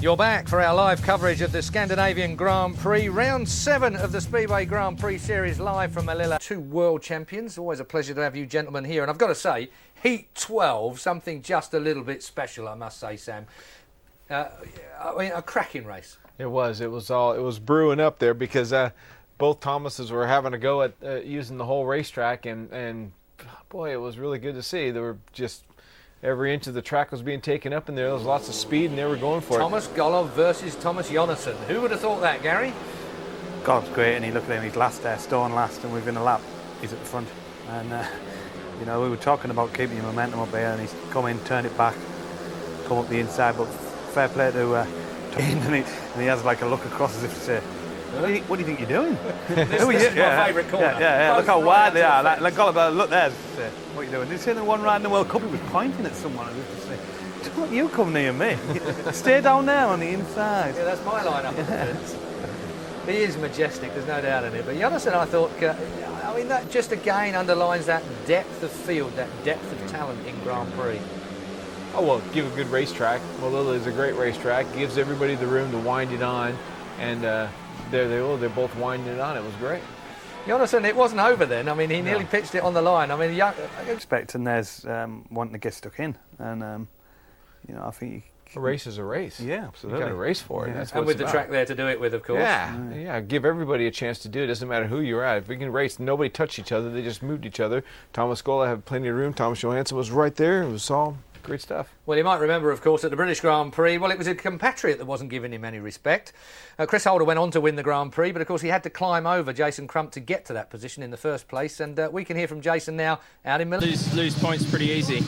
You're back for our live coverage of the Scandinavian Grand Prix. Round 7 of the Speedway Grand Prix Series live from Malilla. 2 world champions. Always a pleasure to have you gentlemen here. And I've got to say, Heat 12, something just a little bit special, I must say, Sam. I mean, a cracking race. It was brewing up there because both Thomases were having a go at using the whole racetrack, and boy, it was really good to see. They were just... Every inch of the track was being taken up in there. There was lots of speed, and they were going for Thomas Gollum versus Thomas Jonasson. Who would have thought that, Gary? Gollum's great, and he looked at him. He's last there, stone last, and within a lap, he's at the front. And you know, we were talking about keeping your momentum up there, and he's come in, turned it back, come up the inside. But fair play to and he has like a look across as if to say, "What do you think you're doing?" This is my favourite corner. Yeah. Look how wide they are. Like Gollum, look there. What are you doing? Did you see the one ride in the World Cup? He was pointing at someone and he was just saying, "Don't you come near me. Stay down there on the inside." Yeah, that's my lineup. Yeah. He is majestic, there's no doubt in it. But Jonasson, I thought, I mean, that just again underlines that depth of field, that depth of talent in Grand Prix. Oh, well, give a good racetrack. Malilla is a great racetrack. Gives everybody the room to wind it on. And they're both winding it on. It was great. Jonasson, it wasn't over then. I mean, he nearly pitched it on the line. I mean, expecting there's wanting to get stuck in. And, you know, I think... A race is a race. Yeah, absolutely. You've got to race for it. Yeah. That's and with the track there to do it with, of course. Yeah, give everybody a chance to do it. Doesn't matter who you're at. If we can race, nobody touched each other. They just moved each other. Thomas Gollum had plenty of room. Thomas Johansson was right there. It was all great stuff. Well, you might remember, of course, at the British Grand Prix, well, it was a compatriot that wasn't giving him any respect. Chris Holder went on to win the Grand Prix, but of course he had to climb over Jason Crump to get to that position in the first place. And we can hear from Jason now out in Malilla. Lose points pretty easy.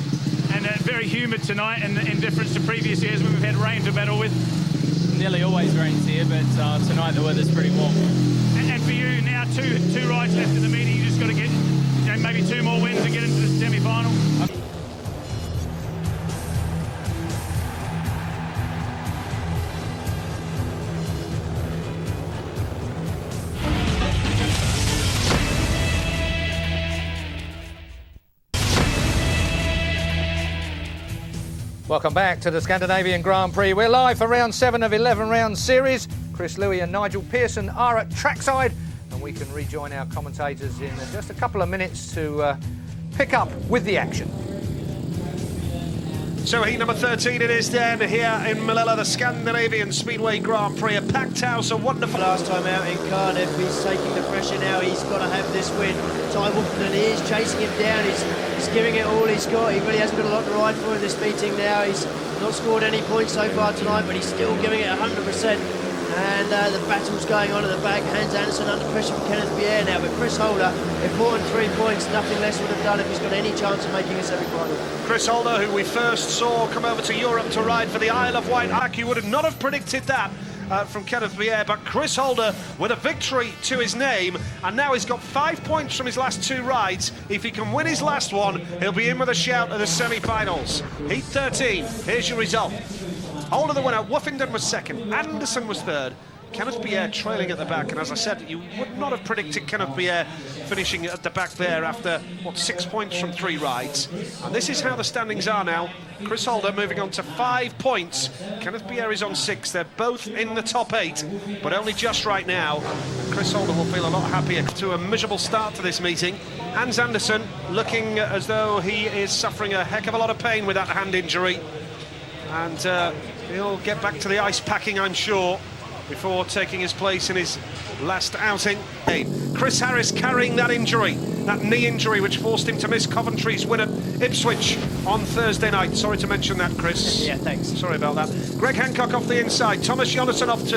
And very humid tonight, and in difference to previous years when we've had rain to battle with. Nearly always rains here, but tonight the weather's pretty warm. And for you now, two rides left in the meeting. You just got to get maybe 2 more wins and get into the semi-final. Welcome back to the Scandinavian Grand Prix. We're live for round 7 of 11 round series. Chris Louis and Nigel Pearson are at trackside, and we can rejoin our commentators in just a couple of minutes to pick up with the action. So heat number 13 it is then here in Malilla, the Scandinavian Speedway Grand Prix. A packed house, a wonderful... Last time out in Cardiff, he's taking the pressure now. He's got to have this win. Ty Wolfenden is chasing him down. He's giving it all he's got. He really hasn't got a lot to ride for in this meeting now. He's not scored any points so far tonight, but he's still giving it 100%. And the battle's going on at the back. Hans Andersen under pressure from Kenneth Pierre now, but Chris Holder, important 3 points, nothing less would have done if he's got any chance of making a semi-final. Chris Holder, who we first saw come over to Europe to ride for the Isle of Wight. You would not have predicted that from Kenneth Pierre, but Chris Holder with a victory to his name, and now he's got 5 points from his last 2 rides. If he can win his last one, he'll be in with a shout at the semi-finals. Heat 13, here's your result. Holder the winner, Woofington was second, Anderson was third, Kenneth Pierre trailing at the back, and as I said, you would not have predicted Kenneth Pierre finishing at the back there after, 6 points from 3 rides. And this is how the standings are now. Chris Holder moving on to 5 points. Kenneth Pierre is on 6. They're both in the top 8, but only just right now. And Chris Holder will feel a lot happier to a miserable start to this meeting. Hans Andersen looking as though he is suffering a heck of a lot of pain with that hand injury. And he'll get back to the ice packing, I'm sure, before taking his place in his last outing. Chris Harris carrying that injury, that knee injury which forced him to miss Coventry's win at Ipswich on Thursday night. Sorry to mention that, Chris. Yeah, thanks. Sorry about that. Greg Hancock off the inside, Thomas Jonasson off 2,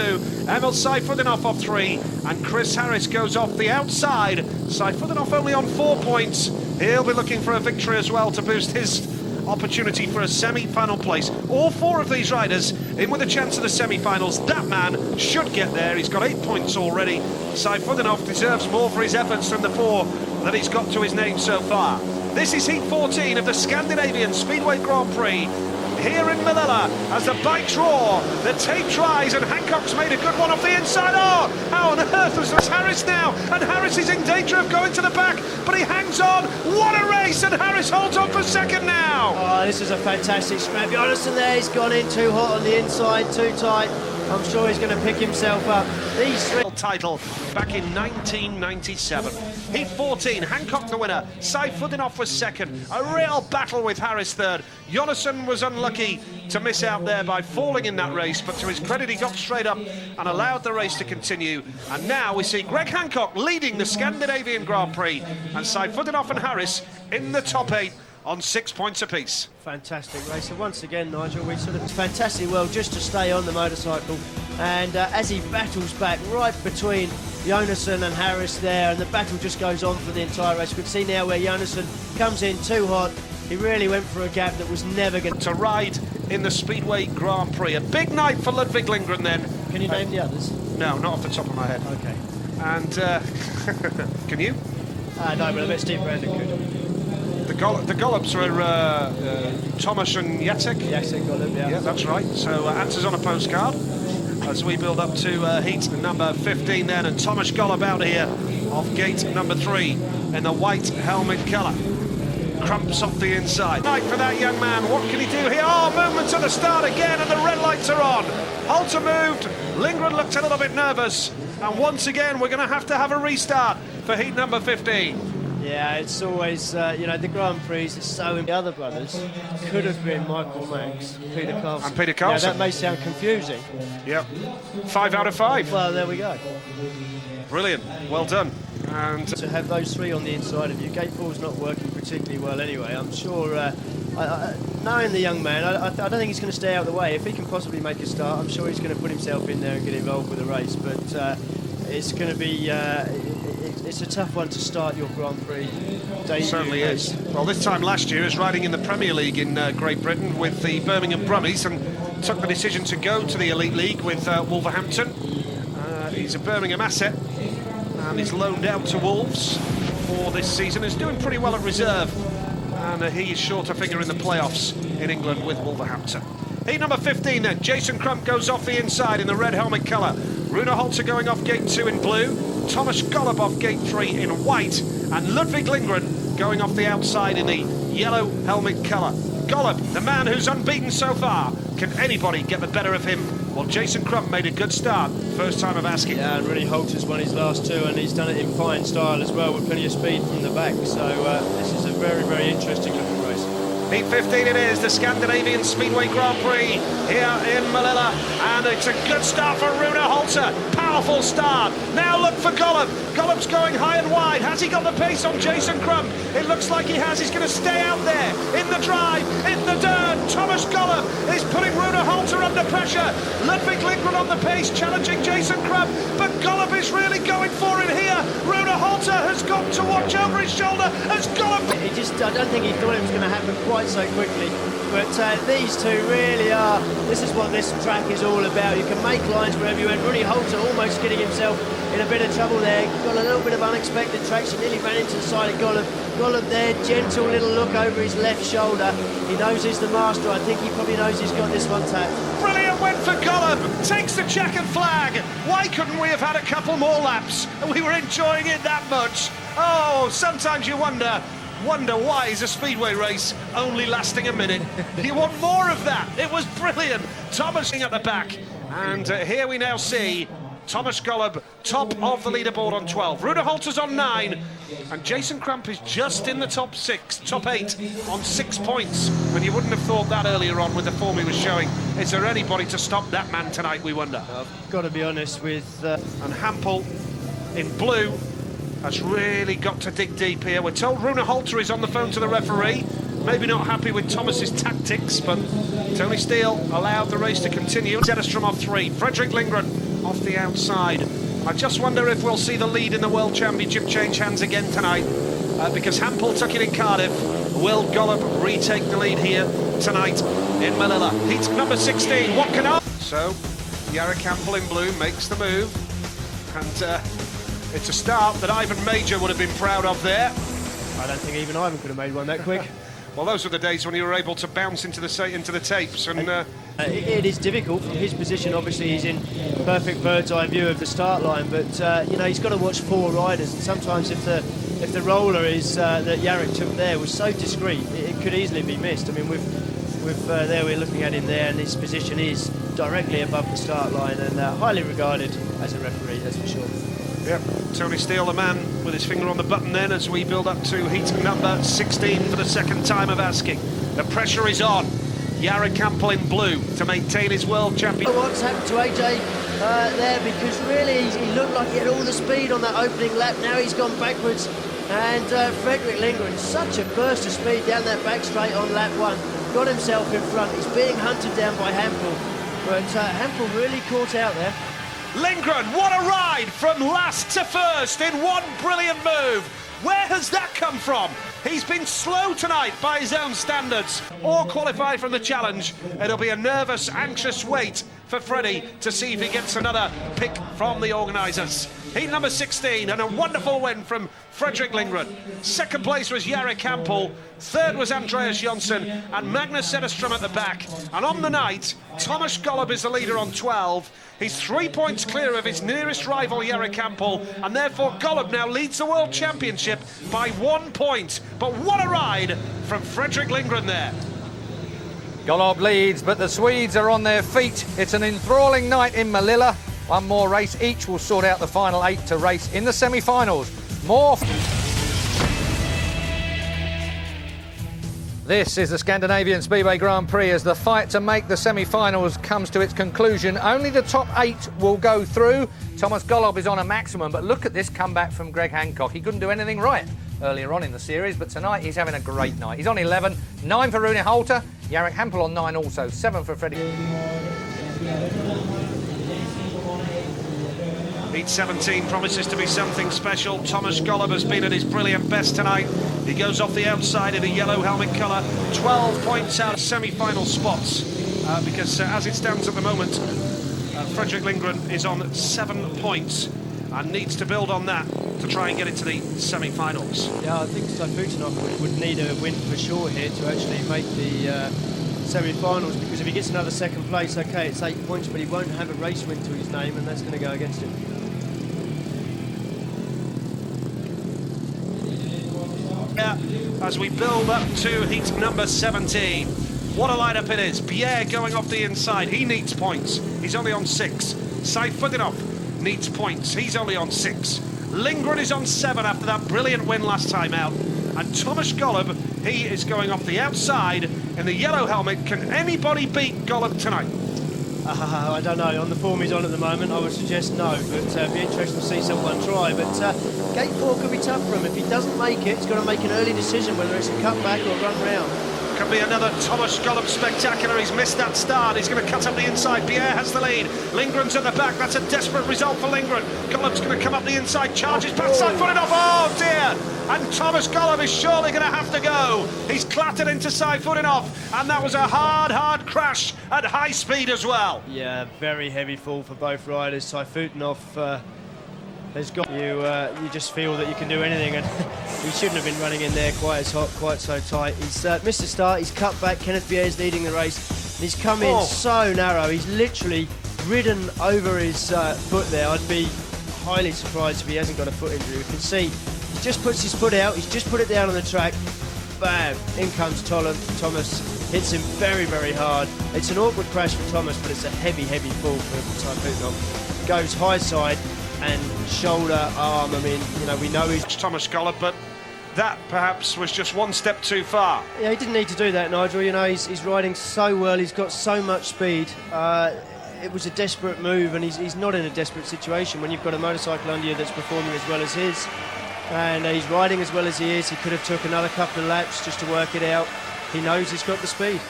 Emil Seifuddinov off 3, and Chris Harris goes off the outside. Seifuddinov only on 4 points. He'll be looking for a victory as well to boost his opportunity for a semi-final place. All 4 of these riders in with a chance of the semi-finals. That man should get there. He's got 8 points already. Seifuddinov deserves more for his efforts than the 4 that he's got to his name so far. This is Heat 14 of the Scandinavian Speedway Grand Prix here in Malilla as the bikes roar, the tape tries, and Hancock's made a good one off the inside. Oh, how on earth was this Harris now? And Harris is in danger of going to the back, but he hangs on. What a race, and Harris holds on for second now. Oh, this is a fantastic scrap. Jonasson there, he's gone in too hot on the inside, too tight. I'm sure he's going to pick himself up. These 3... Title back in 1997. Heat 14, Hancock the winner, Seifuddinov was second. A real battle with Harris third. Jonasson was unlucky to miss out there by falling in that race, but to his credit he got straight up and allowed the race to continue. And now we see Greg Hancock leading the Scandinavian Grand Prix, and Seifuddinov and Harris in the top 8 on 6 points apiece. Fantastic race. So once again, Nigel, we sort of fantastic well just to stay on the motorcycle, and as he battles back right between Jonasson and Harris there, and the battle just goes on for the entire race. We can see now where Jonasson comes in too hot. He really went for a gap that was never going to ride in the Speedway Grand Prix. A big night for Ludwig Lindgren then. Can you name the others? No, not off the top of my head. Okay. And can you? No, but I bet Steve Brandon could. The Golubs were Thomas and Jacek. Jacek Golub, yeah. Yeah, that's right. So answers on a postcard as we build up to heat number 15 then, and Thomas Golub out here off gate number 3 in the white helmet colour. Crumps off the inside. Night for that young man. What can he do here? Oh, movement to the start again, and the red lights are on. Holter moved. Lindgren looked a little bit nervous, and once again we're going to have a restart for heat number 15. Yeah, it's always, the Grand Prix is so... The other brothers could have been Michael Max, Peter Carlson. And Peter Carlson. Yeah, that may sound confusing. Yep. 5 out of 5. Well, there we go. Brilliant. Well done. And to have those 3 on the inside of you, gate 4's not working particularly well anyway. I'm sure, knowing the young man, I don't think he's going to stay out of the way. If he can possibly make a start, I'm sure he's going to put himself in there and get involved with the race. But it's going to be... it's a tough one to start your Grand Prix debut. Certainly is. Well, this time last year he was riding in the Premier League in Great Britain with the Birmingham Brummies and took the decision to go to the Elite League with Wolverhampton. He's a Birmingham asset and he's loaned out to Wolves for this season. He's doing pretty well at reserve, and he is sure to figure in the playoffs in England with Wolverhampton. Heat number 15 then. Jason Crump goes off the inside in the red helmet colour. Rune Holter going off gate 2 in blue. Thomas Golub off gate 3 in white. And Ludwig Lindgren going off the outside in the yellow helmet colour. Golub, the man who's unbeaten so far. Can anybody get the better of him? Well, Jason Crump made a good start. First time of asking. Yeah, and really Holter's won his last 2, and he's done it in fine style as well, with plenty of speed from the back. So this is a very, very interesting looking race. Heat 15 it is, the Scandinavian Speedway Grand Prix here in Malilla, and it's a good start for Rune Holter. Powerful start. Now look for Golub. Golub's going high and wide. Has he got the pace on Jason Crump? It looks like he has. He's going to stay out there in the drive, in the dirt. Thomas Golub is putting Rune Holter under pressure. Ludwig Lindgren on the pace, challenging Jason Crump, but Golub is really going for it here. Rune Holter has got to watch over his shoulder as Golub... I don't think he thought it was going to happen quite so quickly, but these 2 really are This is what this track is all about. You can make lines wherever you went. Rooney Holter almost getting himself in a bit of trouble there. Got a little bit of unexpected traction, nearly ran into the side of Golub. Golub there, gentle little look over his left shoulder. He knows he's the master. I think he probably knows he's got this one tapped. Brilliant win for Golub. Takes the checkered flag. Why couldn't we have had a couple more laps? We were enjoying it that much. Oh, sometimes you wonder why is a speedway race only lasting a minute? You want more of that. It was brilliant. Thomas at the back. And here we now see Thomas Golub, top of the leaderboard on 12. Rune Holter's on 9. And Jason Crump is just in the top 8 on 6 points. And you wouldn't have thought that earlier on with the form he was showing. Is there anybody to stop that man tonight, we wonder? I've got to be honest with... And Hampel in blue has really got to dig deep here. We're told Rune Holter is on the phone to the referee. Maybe not happy with Thomas's tactics, but Tony Steele allowed the race to continue. Zetterstrom off 3, Fredrik Lindgren off the outside. I just wonder if we'll see the lead in the World Championship change hands again tonight, because Hampel took it in Cardiff. Will Golub retake the lead here tonight in Malilla? Heat number 16, what can I... So, Jarek Hampel in blue makes the move, and it's a start that Ivan Major would have been proud of there. I don't think even Ivan could have made one that quick. Well, those were the days when you were able to bounce into the tapes. And it is difficult from his position. Obviously, he's in perfect bird's eye view of the start line, but you know, he's got to watch 4 riders. And sometimes, if the roller is that Jarek took there was so discreet, it could easily be missed. I mean, there we're looking at him there, and his position is directly above the start line, and highly regarded as a referee, that's for sure. Yep, Tony Steele, the man with his finger on the button then as we build up to heat number 16 for the second time of asking. The pressure is on. Jarek Hampel in blue to maintain his world champion. What's happened to AJ there, because really he looked like he had all the speed on that opening lap. Now he's gone backwards, and Fredrik Lindgren, such a burst of speed down that back straight on lap 1. Got himself in front. He's being hunted down by Hampel, but Hampel really caught out there. Lindgren, what a ride from last to first in one brilliant move. Where has that come from? He's been slow tonight by his own standards, or qualified from the challenge. It'll be a nervous, anxious wait for Freddie to see if he gets another pick from the organisers. Heat number 16, and a wonderful win from Fredrik Lindgren. Second place was Jarek Hampel, third was Andreas Jonsson, and Magnus Zetterstrom at the back. And on the night, Thomas Golub is the leader on 12. He's 3 points clear of his nearest rival, Jarek Hampel, and therefore Golub now leads the World Championship by 1 point. But what a ride from Fredrik Lindgren there. Golub leads, but the Swedes are on their feet. It's an enthralling night in Malilla. One more race each will sort out the final 8 to race in the semi-finals. More. This is the Scandinavian Speedway Grand Prix as the fight to make the semi-finals comes to its conclusion. Only the top 8 will go through. Thomas Golub is on a maximum, but look at this comeback from Greg Hancock. He couldn't do anything right earlier on in the series, but tonight he's having a great night. He's on 11, 9 for Rune Holter, Jarek Hampel on 9 also, 7 for Freddie. Heat 17 promises to be something special. Thomas Golub has been at his brilliant best tonight. He goes off the outside in a yellow helmet colour. 12 points out of semi-final spots. Because as it stands at the moment, Fredrik Lindgren is on 7 points and needs to build on that to try and get into the semi-finals. Yeah, I think Safutinov would need a win for sure here to actually make the semi-finals, because if he gets another second place, okay, it's 8 points, but he won't have a race win to his name, and that's going to go against him. As we build up to heat number 17. What a lineup it is. Pierre going off the inside. He needs points. He's only on 6. Safutinov needs points. He's only on 6. Lindgren is on 7 after that brilliant win last time out. And Thomas Golub, he is going off the outside in the yellow helmet. Can anybody beat Golub tonight? I don't know. On the form he's on at the moment, I would suggest no, but it'd be interesting to see someone try. But gate 4 could be tough for him. If he doesn't make it, he's got to make an early decision whether it's a cutback or a run round. Could be another Thomas Golub spectacular. He's missed that start. He's going to cut up the inside. Pierre has the lead. Lindgren's at the back. That's a desperate result for Lindgren. Golub's going to come up the inside, charges past Safutinov. Oh dear! and Thomas Golub is surely going to have to go. He's clattered into Sayfutdinov, and that was a hard crash at high speed as well. Yeah, very heavy fall for both riders. Sayfutdinov has got you. You just feel that you can do anything, and he shouldn't have been running in there quite as hot, quite so tight. He's missed a start. He's cut back. Kenneth Pierre is leading the race, and he's come in so narrow. He's literally ridden over his foot there. I'd be highly surprised if he hasn't got a foot injury. You can see he just puts his foot out. He's just put it down on the track. Bam! In comes Thomas. Hits him very, very hard. It's an awkward crash for Thomas, but it's a heavy fall for Sayfutdinov. Goes high side and shoulder, arm. I mean, you know, we know he's Thomas Golub, but that perhaps was just one step too far. Yeah, he didn't need to do that, Nigel. You know, he's riding so well. He's got so much speed. It was a desperate move, and he's not in a desperate situation when you've got a motorcycle under you that's performing as well as his, and he's riding as well as he is. He could have took another couple of laps just to work it out. He knows he's got the speed.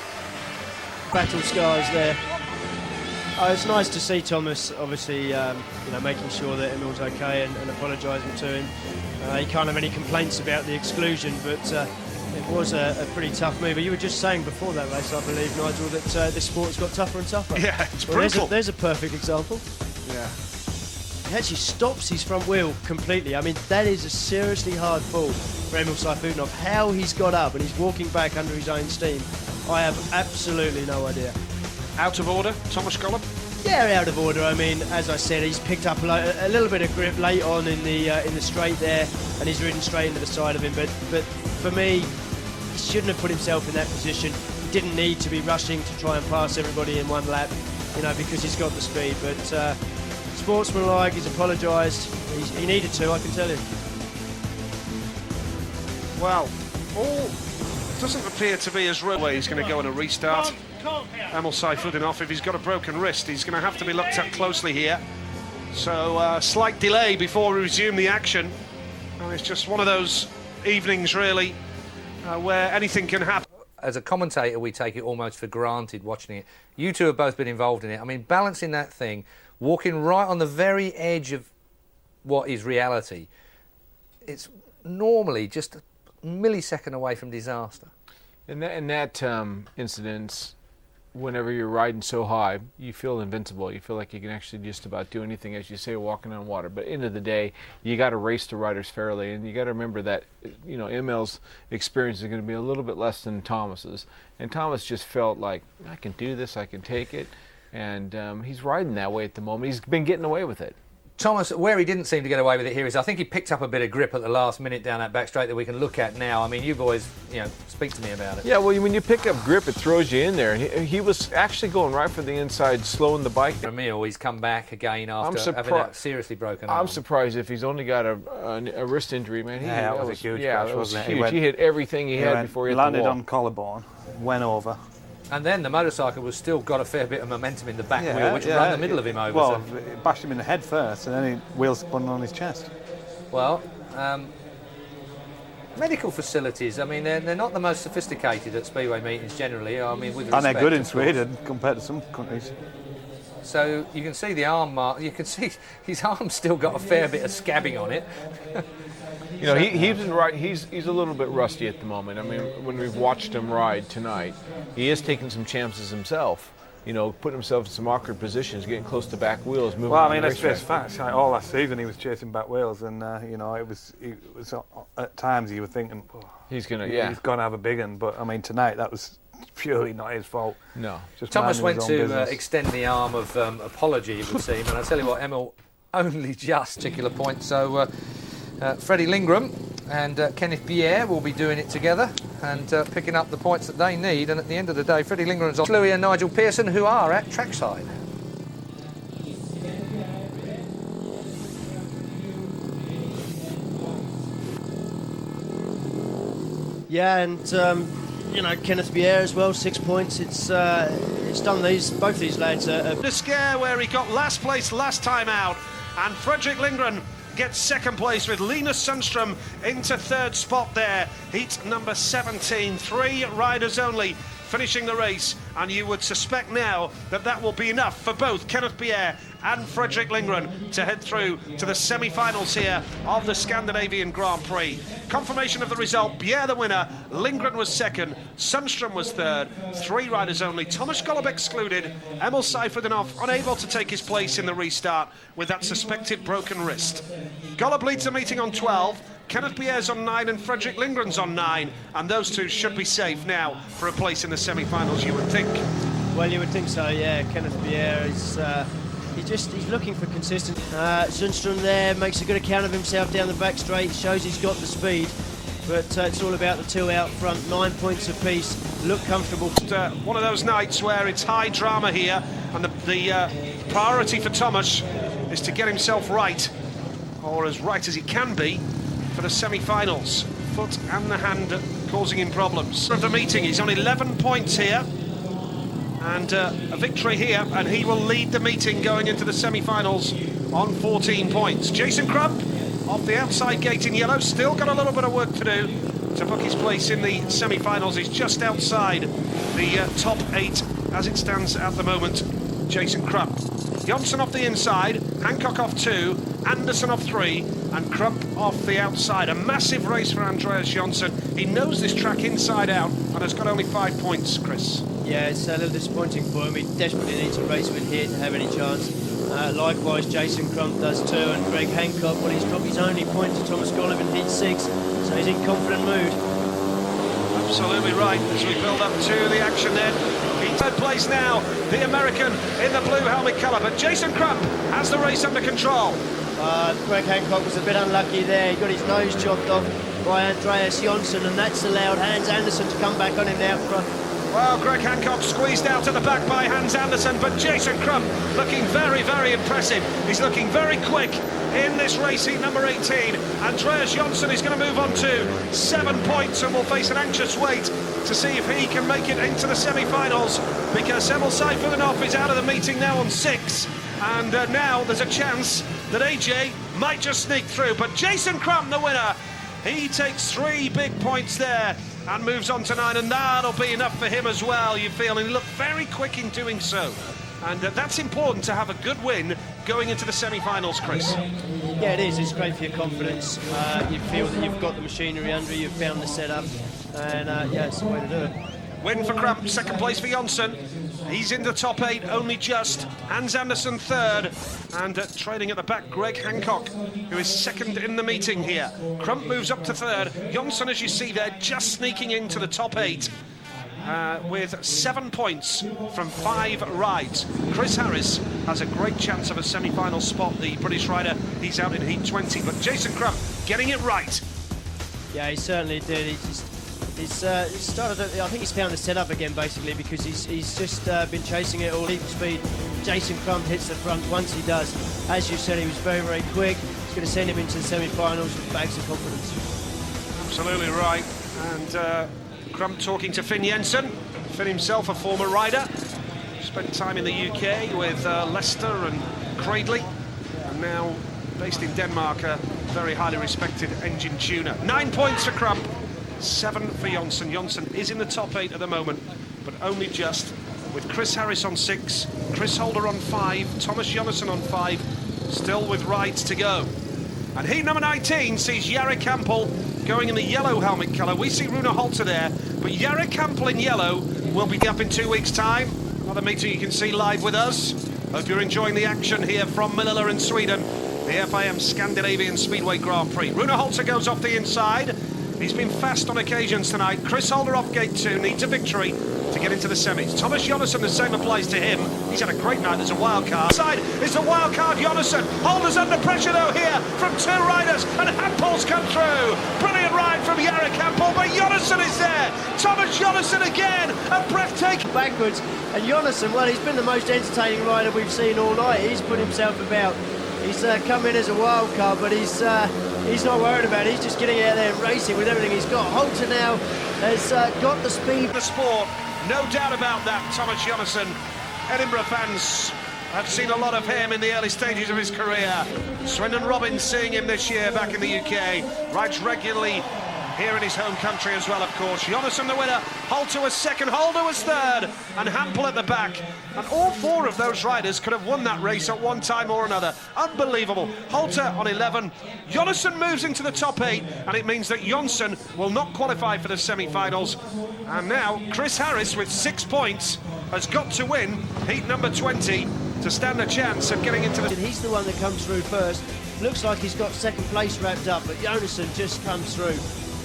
Battle scars there. It's nice to see Thomas, obviously, you know, making sure that Emil's okay and apologising to him. He can't have any complaints about the exclusion, but it was a pretty tough move. You were just saying before that race, I believe, Nigel, that this sport's got tougher and tougher. Yeah, it's brutal. There's a perfect example. Yeah. He actually stops his front wheel completely. I mean, that is a seriously hard fall for Emil Sayfutdinov. How he's got up and he's walking back under his own steam, I have absolutely no idea. Out of order, Thomas Golub? Yeah, out of order. I mean, as I said, he's picked up a little bit of grip late on in the straight there, and he's ridden straight into the side of him. But for me, he shouldn't have put himself in that position. He didn't need to be rushing to try and pass everybody in one lap, you know, because he's got the speed. But sportsmanlike, he's apologised. He needed to, I can tell you. Well, all doesn't appear to be as real. He's going to go on a restart. Emil Sayfutdinov, if he's got a broken wrist, he's going to have to be looked at closely here. So slight delay before we resume the action. And it's just one of those evenings, really, where anything can happen. As a commentator, we take it almost for granted watching it. You two have both been involved in it. I mean, balancing that thing, walking right on the very edge of what is reality, it's normally just a millisecond away from disaster. In that incident, whenever you're riding so high, you feel invincible. You feel like you can actually just about do anything, as you say, walking on water. But end of the day, you got to race the riders fairly, and you got to remember that, you know, Emil's experience is going to be a little bit less than Thomas's. And Thomas just felt like, I can do this, I can take it, and he's riding that way at the moment. He's been getting away with it. Thomas, where he didn't seem to get away with it here is I think he picked up a bit of grip at the last minute down that back straight that we can look at now. I mean, you boys, you know, speak to me about it. Yeah, well, when you pick up grip, it throws you in there. He was actually going right for the inside, slowing the bike. Emil, he's come back again after having a seriously broken arm. I'm surprised if he's only got a wrist injury, man. That was a huge crash, wasn't it? Huge. He hit everything he had before he hit the wall. Landed on collarbone, went over. And then the motorcycle was still got a fair bit of momentum in the back wheel, which ran the middle of him over. Well, it bashed him in the head first, and then wheel spun on his chest. Well, medical facilities, I mean, they're not the most sophisticated at Speedway meetings generally. I mean, with respect, and they're good in Sweden compared to some countries. So you can see the arm mark. You can see his arm's still got a fair bit of scabbing on it. You know, he's a little bit rusty at the moment. I mean, when we've watched him ride tonight, he is taking some chances himself. You know, putting himself in some awkward positions, getting close to back wheels, moving. Well, I mean, let's face facts. All last season he was chasing back wheels, and you know, it was at times you were thinking, he's gonna have a big one. But I mean, tonight that was purely not his fault. No. Just Thomas went to extend the arm of apology, it would seem, and I tell you what, Emil only just particular point. So. Freddie Lindgren and Kenneth Pierre will be doing it together and picking up the points that they need. And at the end of the day, Freddie Lindgren's on Louis and Nigel Pearson, who are at trackside. Yeah, and you know, Kenneth Pierre as well, 6 points. It's done both these lads. The scare where he got last place last time out, and Fredrik Lindgren gets second place with Linus Sundström into third spot there. Heat number 17, 3 riders only finishing the race, and you would suspect now that will be enough for both Kenneth Pierre and Fredrik Lindgren to head through to the semi-finals here of the Scandinavian Grand Prix. Confirmation of the result: Bjerre the winner, Lindgren was second, Sundström was third, 3 riders only. Thomas Golob excluded, Emil Seiferdenhoff unable to take his place in the restart with that suspected broken wrist. Golob leads the meeting on 12, Kenneth Bjerre's on 9 and Fredrik Lindgren's on 9, and those two should be safe now for a place in the semi-finals, you would think. Well, you would think so, yeah. Kenneth Bjerre is he's looking for consistency. Sundström there makes a good account of himself down the back straight, shows he's got the speed, but it's all about the 2 out front, 9 points apiece, look comfortable. One of those nights where it's high drama here, and the priority for Thomas is to get himself right, or as right as he can be, for the semi-finals. Foot and the hand causing him problems. Of the meeting, he's on 11 points here, and a victory here, and he will lead the meeting going into the semi-finals on 14 points. Jason Crump off the outside gate in yellow, still got a little bit of work to do to book his place in the semi-finals. He's just outside the top 8 as it stands at the moment. Jason Crump. Jonsson off the inside, Hancock off 2, Anderson off 3, and Crump off the outside. A massive race for Andreas Jonsson. He knows this track inside out and has got only 5 points, Chris. Yeah, it's a little disappointing for him. He desperately needs a race win here to have any chance. Likewise, Jason Crump does too, and Greg Hancock, well, he's dropped his only point to Thomas Golob in heat 6, so he's in confident mood. Absolutely right, as we build up to the action then. In third place now, the American in the blue helmet colour, but Jason Crump has the race under control. Greg Hancock was a bit unlucky there. He got his nose chopped off by Andreas Jonsson, and that's allowed Hans Andersen to come back on him now front. Well, Greg Hancock squeezed out at the back by Hans Andersen, but Jason Crump looking very, very impressive. He's looking very quick in this race, heat number 18. Andreas Jonsson is going to move on to 7 points and will face an anxious wait to see if he can make it into the semi-finals, because Emil Seiferdenhoff is out of the meeting now on 6, and now there's a chance that AJ might just sneak through. But Jason Crump, the winner, he takes 3 big points there and moves on to 9, and that'll be enough for him as well, you feel, and he looked very quick in doing so. And that's important to have a good win going into the semi-finals, Chris. Yeah, it is. It's great for your confidence. You feel that you've got the machinery under you, you've found the setup, and yeah, it's the way to do it. Win for Crump, second place for Jonsson. He's in the top 8, only just. Hans Andersen third, and trailing at the back, Greg Hancock, who is second in the meeting here. Crump moves up to third. Jonsson, as you see there, just sneaking into the top 8 with 7 points from 5 rides. Chris Harris has a great chance of a semi-final spot, the British rider. He's out in heat 20, but Jason Crump getting it right. Yeah, he certainly did. He's started. I think he's found the setup again, basically, because he's just been chasing it all deep speed. Jason Crump hits the front once he does. As you said, he was very, very quick. It's going to send him into the semi-finals with bags of confidence. Absolutely right. And Crump talking to Finn Jensen. Finn himself a former rider. Spent time in the UK with Leicester and Cradley, and now based in Denmark, a very highly respected engine tuner. 9 points for Crump. 7 for Jonsson. Jonsson is in the top 8 at the moment, but only just, with Chris Harris on 6, Chris Holder on 5, Thomas Jonassen on 5, still with rides to go. And heat number 19 sees Jari Kampel going in the yellow helmet colour. We see Rune Holter there, but Jari Kampel in yellow will be up in 2 weeks' time. Another meeting you can see live with us. Hope you're enjoying the action here from Malilla in Sweden, the FIM Scandinavian Speedway Grand Prix. Rune Holter goes off the inside. He's been fast on occasions tonight. Chris Holder off gate 2, needs a victory to get into the semis. Thomas Jonassen, the same applies to him. He's had a great night. There's a wild card. Side is the wild card, Jonassen. Holder's under pressure though here from 2 riders, and Hampel's come through. Brilliant ride from Jari Kampel, but Jonassen is there. Thomas Jonassen again, a breathtaking backwards. And Jonassen, well, he's been the most entertaining rider we've seen all night. He's put himself about. He's come in as a wild card, but he's not worried about it. He's just getting out there and racing with everything he's got. Holter now has got the speed. The sport, no doubt about that, Thomas Jonassen. Edinburgh fans have seen a lot of him in the early stages of his career. Swindon Robbins seeing him this year back in the UK. Rides regularly here in his home country as well, of course. Jonasson the winner, Holter was second, Holder was third, and Hampel at the back. And all four of those riders could have won that race at one time or another. Unbelievable. Holter on 11. Jonasson moves into the top 8, and it means that Jonsson will not qualify for the semi-finals. And now Chris Harris with 6 points has got to win heat number 20 to stand a chance of getting into the... He's the one that comes through first. Looks like he's got second place wrapped up, but Jonasson just comes through.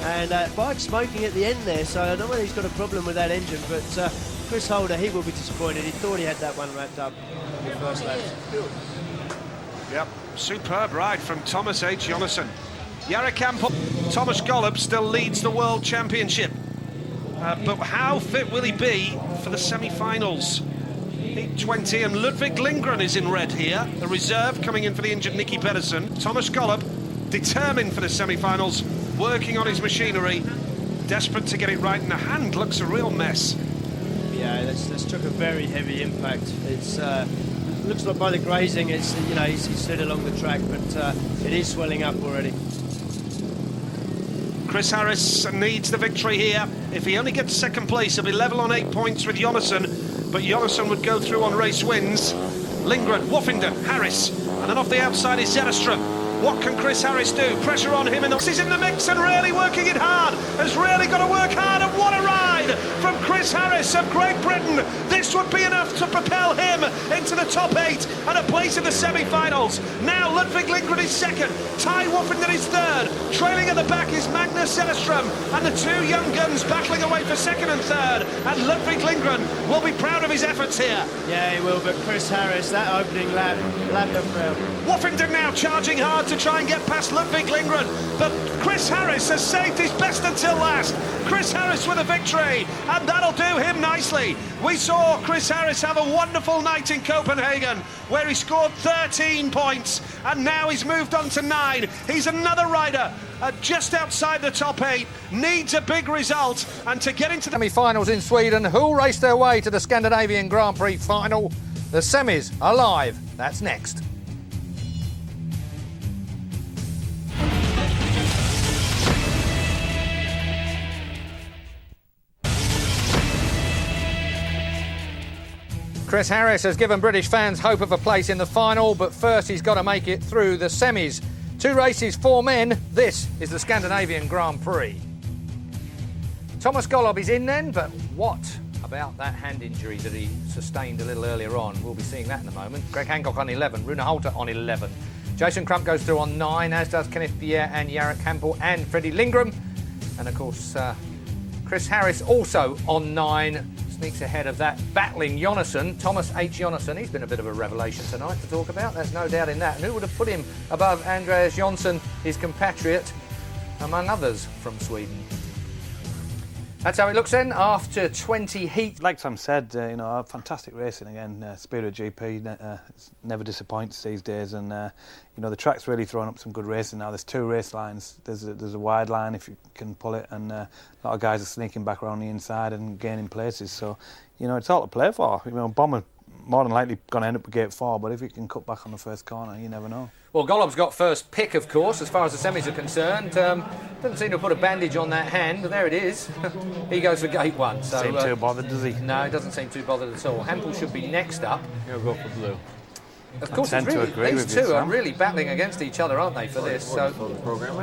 And Bike smoking at the end there, so I don't know whether he's got a problem with that engine, but Chris Holder, he will be disappointed. He thought he had that one wrapped up in the first lap. Yep, superb ride from Thomas H. Jonasson. Jarek Campbell, Thomas Golub still leads the World Championship. But how fit will he be for the semi-finals? Heat 20, and Ludwig Lindgren is in red here. The reserve coming in for the injured Nicky Pedersen. Thomas Golub, determined for the semi-finals, working on his machinery, desperate to get it right, and the hand looks a real mess. Yeah, that's took a very heavy impact. It's looks like by the grazing, it's he's slid along the track, but it is swelling up already. Chris Harris needs the victory here. If he only gets second place, he'll be level on 8 points with Jonasson, but Jonasson would go through on race wins. Lindgren, Woffington, Harris, and then off the outside is Zetterstrom. What can Chris Harris do? Pressure on him, and he's in the mix and really working it hard. Has really got to work hard, and what a ride from Chris Harris of Great Britain. This would be enough to propel him into the top 8 and a place in the semi-finals. Now Ludwig Lindgren is second, Ty Woffington is third. Trailing at the back is Magnus Zetterstrom, and the two young guns battling away for second and third. And Ludwig Lindgren will be proud of his efforts here. Yeah, he will, but Chris Harris, that opening lap of round. Woffington now charging hard to try and get past Ludwig Lindgren, but Chris Harris has saved his best until last. Chris Harris with a victory, and that'll do him nicely. We saw Chris Harris have a wonderful night in Copenhagen, where he scored 13 points, and now he's moved on to 9. He's another rider just outside the top 8, needs a big result, and to get into the semi-finals in Sweden, who'll race their way to the Scandinavian Grand Prix final. The semis are live. That's next. Chris Harris has given British fans hope of a place in the final, but first he's got to make it through the semis. 2 races, 4 men. This is the Scandinavian Grand Prix. Thomas Golub is in then, but what about that hand injury that he sustained a little earlier on? We'll be seeing that in a moment. Greg Hancock on 11, Rune Holter on 11. Jason Crump goes through on 9, as does Kenneth Pierre and Jarek Campbell and Freddie Lindgren. And of course, Chris Harris also on 9. Sneaks ahead of that battling Jonasson, Thomas H. Jonasson. He's been a bit of a revelation tonight to talk about, there's no doubt in that. And who would have put him above Andreas Jonsson, his compatriot, among others from Sweden? That's how it looks then after 20 heats. Like Sam said, fantastic racing again. Speedway GP never disappoints these days, and the track's really throwing up some good racing now. There's 2 race lines. There's a wide line if you can pull it, and a lot of guys are sneaking back around the inside and gaining places. So, it's all to play for. Bomber more than likely going to end up at gate 4, but if you can cut back on the first corner, you never know. Well, Golub's got first pick, of course, as far as the semis are concerned. Doesn't seem to have put a bandage on that hand, but there it is. He goes for gate 1. So, doesn't seem too bothered, does he? No, he doesn't seem too bothered at all. Hampel should be next up. He'll go for blue. Of course, these two are really battling against each other, aren't they, for this? So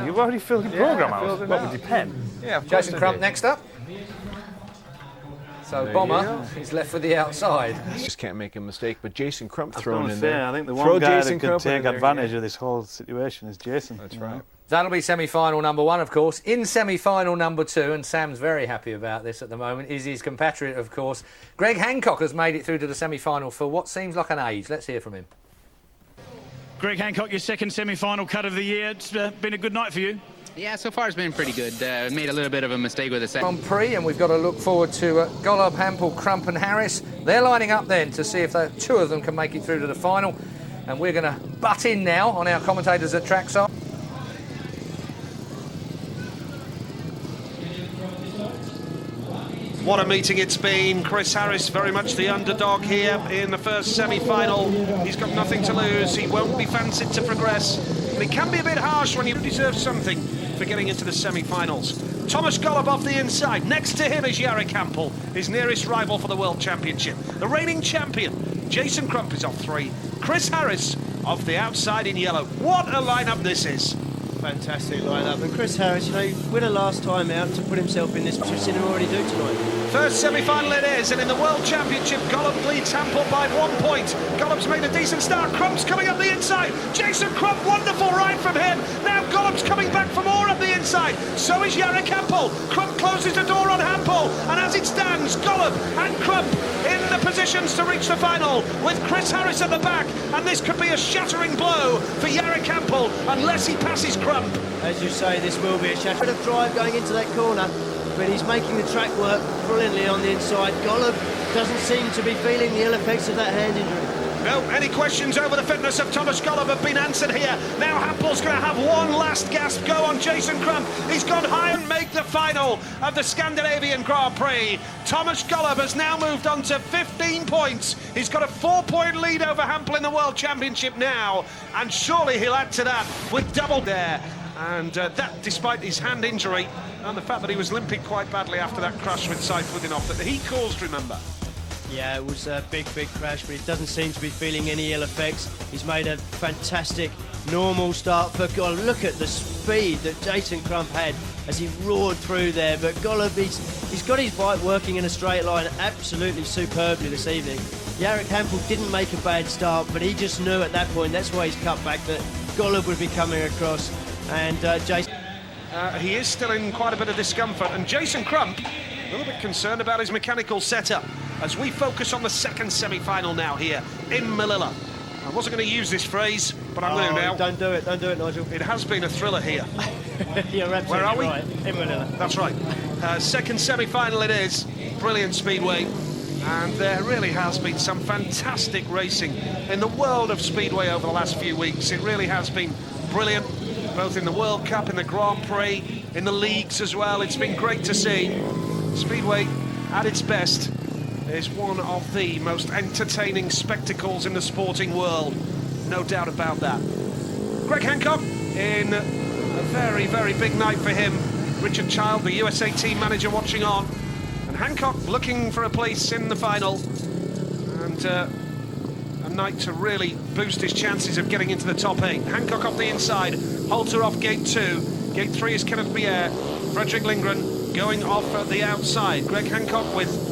you've already filled your programme out. What would you pen? Yeah, Jason Crump next up. So Bomber, he's left for the outside. Just can't make a mistake, but Jason Crump thrown in there. I think the one guy that could take advantage of this whole situation is Jason. That's right. That'll be semi-final number 1, of course. In semi-final number 2, and Sam's very happy about this at the moment, is his compatriot, of course. Greg Hancock has made it through to the semi-final for what seems like an age. Let's hear from him. Greg Hancock, your second semi-final cut of the year. It's been a good night for you. Yeah, so far it's been pretty good. Made a little bit of a mistake with the second. On Prix, and we've got to look forward to Golub, Hampel, Crump and Harris. They're lining up then to see if the 2 of them can make it through to the final. And we're going to butt in now on our commentators at trackside. What a meeting it's been. Chris Harris very much the underdog here in the first semi-final. He's got nothing to lose. He won't be fancied to progress. But it can be a bit harsh when you deserve something for getting into the semi-finals. Thomas Golub off the inside. Next to him is Jarek Hampel, his nearest rival for the World Championship. The reigning champion, Jason Crump, is off 3. Chris Harris off the outside in yellow. What a lineup this is. Fantastic lineup. And Chris Harris, you know, winner last time out to put himself in this position and already do tonight. First semi-final it is, and in the World Championship, Golub leads Hampel by 1 point. Golub's made a decent start. Crump's coming up the inside. Jason Crump, wonderful ride from him. Now Golub's coming back for more up the inside. So is Jarek Hampel. Crump closes the door on Hampel, and as it stands, Golub and Crump in the positions to reach the final, with Chris Harris at the back, and this could be a shattering blow for Jarek Hampel unless he passes Crump. As you say, this will be a shatter. Bit of drive going into that corner, but he's making the track work brilliantly on the inside. Golub doesn't seem to be feeling the ill effects of that hand injury. No, any questions over the fitness of Thomas Golub have been answered here. Now Hampel's going to have one last gasp go on Jason Crump. He's gone high and make the final of the Scandinavian Grand Prix. Thomas Golub has now moved on to 15 points. He's got a 4-point lead over Hampel in the World Championship now, and surely he'll add to that with double there. And that despite his hand injury and the fact that he was limping quite badly after that crash with Saifuddinov that he caused, remember. Yeah, it was a big crash, but he doesn't seem to be feeling any ill effects. He's made a fantastic, normal start for Golub. Look at the speed that Jason Crump had as he roared through there. But Golub, he's got his bike working in a straight line absolutely superbly this evening. Jarek Hampel didn't make a bad start, but he just knew at that point, that's why he's cut back, that Golub would be coming across. And Jason... he is still in quite a bit of discomfort, and Jason Crump a little bit concerned about his mechanical setup as we focus on the second semi-final now here in Malilla. I wasn't going to use this phrase, but I'm going to now. Don't do it, Nigel. It has been a thriller here. You're absolutely Where are we? right, in Malilla. That's right. Second semi-final it is. Brilliant Speedway. And there really has been some fantastic racing in the world of Speedway over the last few weeks. It really has been brilliant, both in the World Cup, in the Grand Prix, in the leagues as well. It's been great to see. Speedway, at its best, is one of the most entertaining spectacles in the sporting world. No doubt about that. Greg Hancock in a very big night for him. Richard Child, the USA team manager, watching on. And Hancock looking for a place in the final. And a night to really boost his chances of getting into the top 8. Hancock off the inside, Holter off gate 2. Gate 3 is Kenneth Bier. Frederick Lindgren going off at the outside. Greg Hancock with,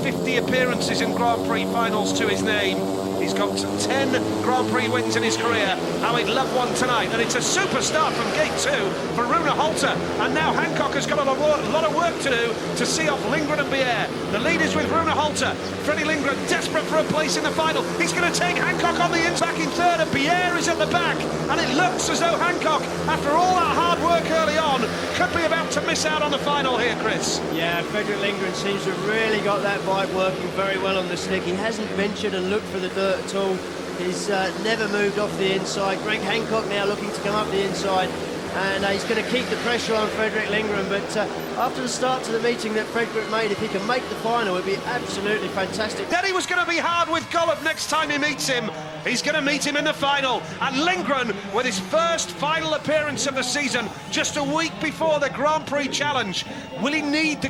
50 appearances in Grand Prix finals to his name. He's got 10 Grand Prix wins in his career. How he'd love one tonight. And it's a super start from gate 2 for Rune Holter. And now Hancock has got a lot of work to do to see off Lindgren and Bier. The lead is with Rune Holter. Freddie Lindgren desperate for a place in the final. He's going to take Hancock on the inside, back in third, and Bier is at the back. And it looks as though Hancock, after all that hard work early on, could be about to miss out on the final here, Chris. Yeah, Frederick Lindgren seems to have really got that bike working very well on the slick. He hasn't ventured and looked for the dirt at all. He's never moved off the inside. Greg Hancock now looking to come up the inside, and he's going to keep the pressure on Frederick Lindgren. But after the start to the meeting that Frederick made, if he can make the final, it'd be absolutely fantastic. Then he was going to be hard with Golub next time he meets him. He's going to meet him in the final. And Lindgren, with his first final appearance of the season, just a week before the Grand Prix Challenge. Will he need the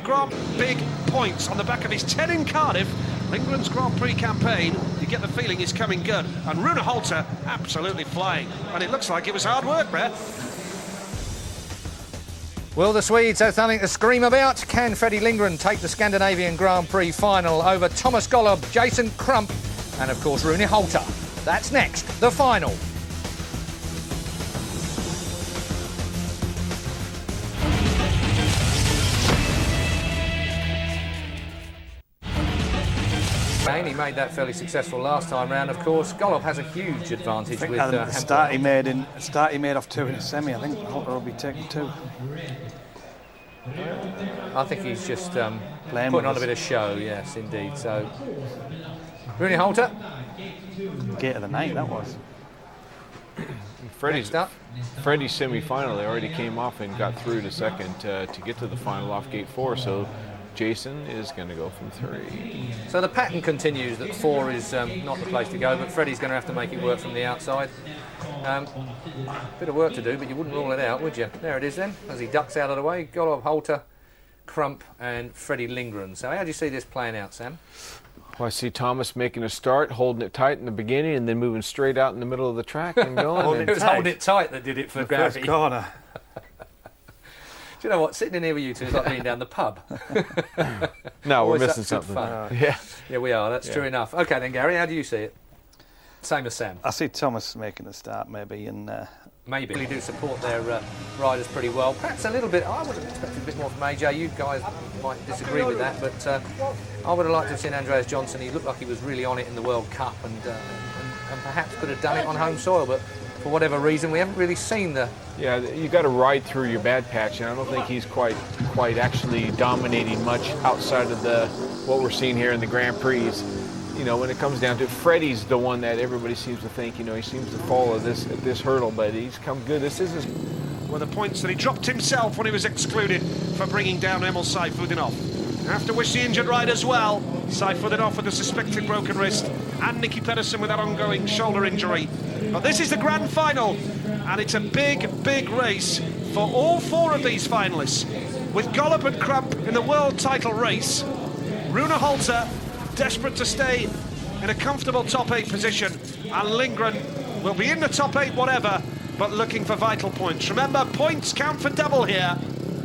big points on the back of his 10 in Cardiff? Lindgren's Grand Prix campaign, you get the feeling is coming good. And Rune Holter absolutely flying. And it looks like it was hard work, Brett. Well, the Swedes have something to scream about. Can Freddie Lindgren take the Scandinavian Grand Prix final over Thomas Golub, Jason Crump, and of course Rune Holter? That's next, the final. He made that fairly successful last time round, of course. Golub has a huge advantage with the start he made off 2 in the semi. I think Holter will be taking 2. I think he's just putting on a bit of show, yes, indeed. So, Rune Holter. Gate of the night, that was. Freddie's semi-final, they already came off and got through to second to get to the final off gate 4, so Jason is going to go from 3. So the pattern continues that 4 is not the place to go, but Freddie's going to have to make it work from the outside. Bit of work to do, but you wouldn't rule it out, would you? There it is then, as he ducks out of the way. Golob, Holter, Crump and Freddie Lindgren. So how do you see this playing out, Sam? Well, I see Thomas making a start, holding it tight in the beginning, and then moving straight out in the middle of the track and going. It was holding it tight that did it for Gravy. First corner. Do you know what? Sitting in here with you two is like being down the pub. No, we're Always missing that good something. fun. Yeah, we are. That's true enough. Okay then, Gary, how do you see it? Same as Sam. I see Thomas making a start maybe, and maybe. They do support their riders pretty well. Perhaps a little bit. I would have expected a bit more from AJ. You guys might disagree with that, but I would have liked to have seen Andreas Johnson. He looked like he was really on it in the World Cup, and perhaps could have done it on home soil, but for whatever reason we haven't really seen the... Yeah, you got to ride through your bad patch, and I don't think he's quite actually dominating much outside of what we're seeing here in the Grand Prix. You know, when it comes down to it, Freddie's the one that everybody seems to think, you know, he seems to fall at this hurdle, but he's come good. This is his... Well, the points that he dropped himself when he was excluded for bringing down Emil Sayfutdinov. Have to wish the injured riders well. Sayfutdinov with a suspected broken wrist, and Nicky Pedersen with that ongoing shoulder injury. But this is the grand final, and it's a big, big race for all 4 of these finalists. With Golob and Crump in the world title race, Rune Holter desperate to stay in a comfortable top 8 position, and Lindgren will be in the top 8 whatever, but looking for vital points. Remember, points count for double here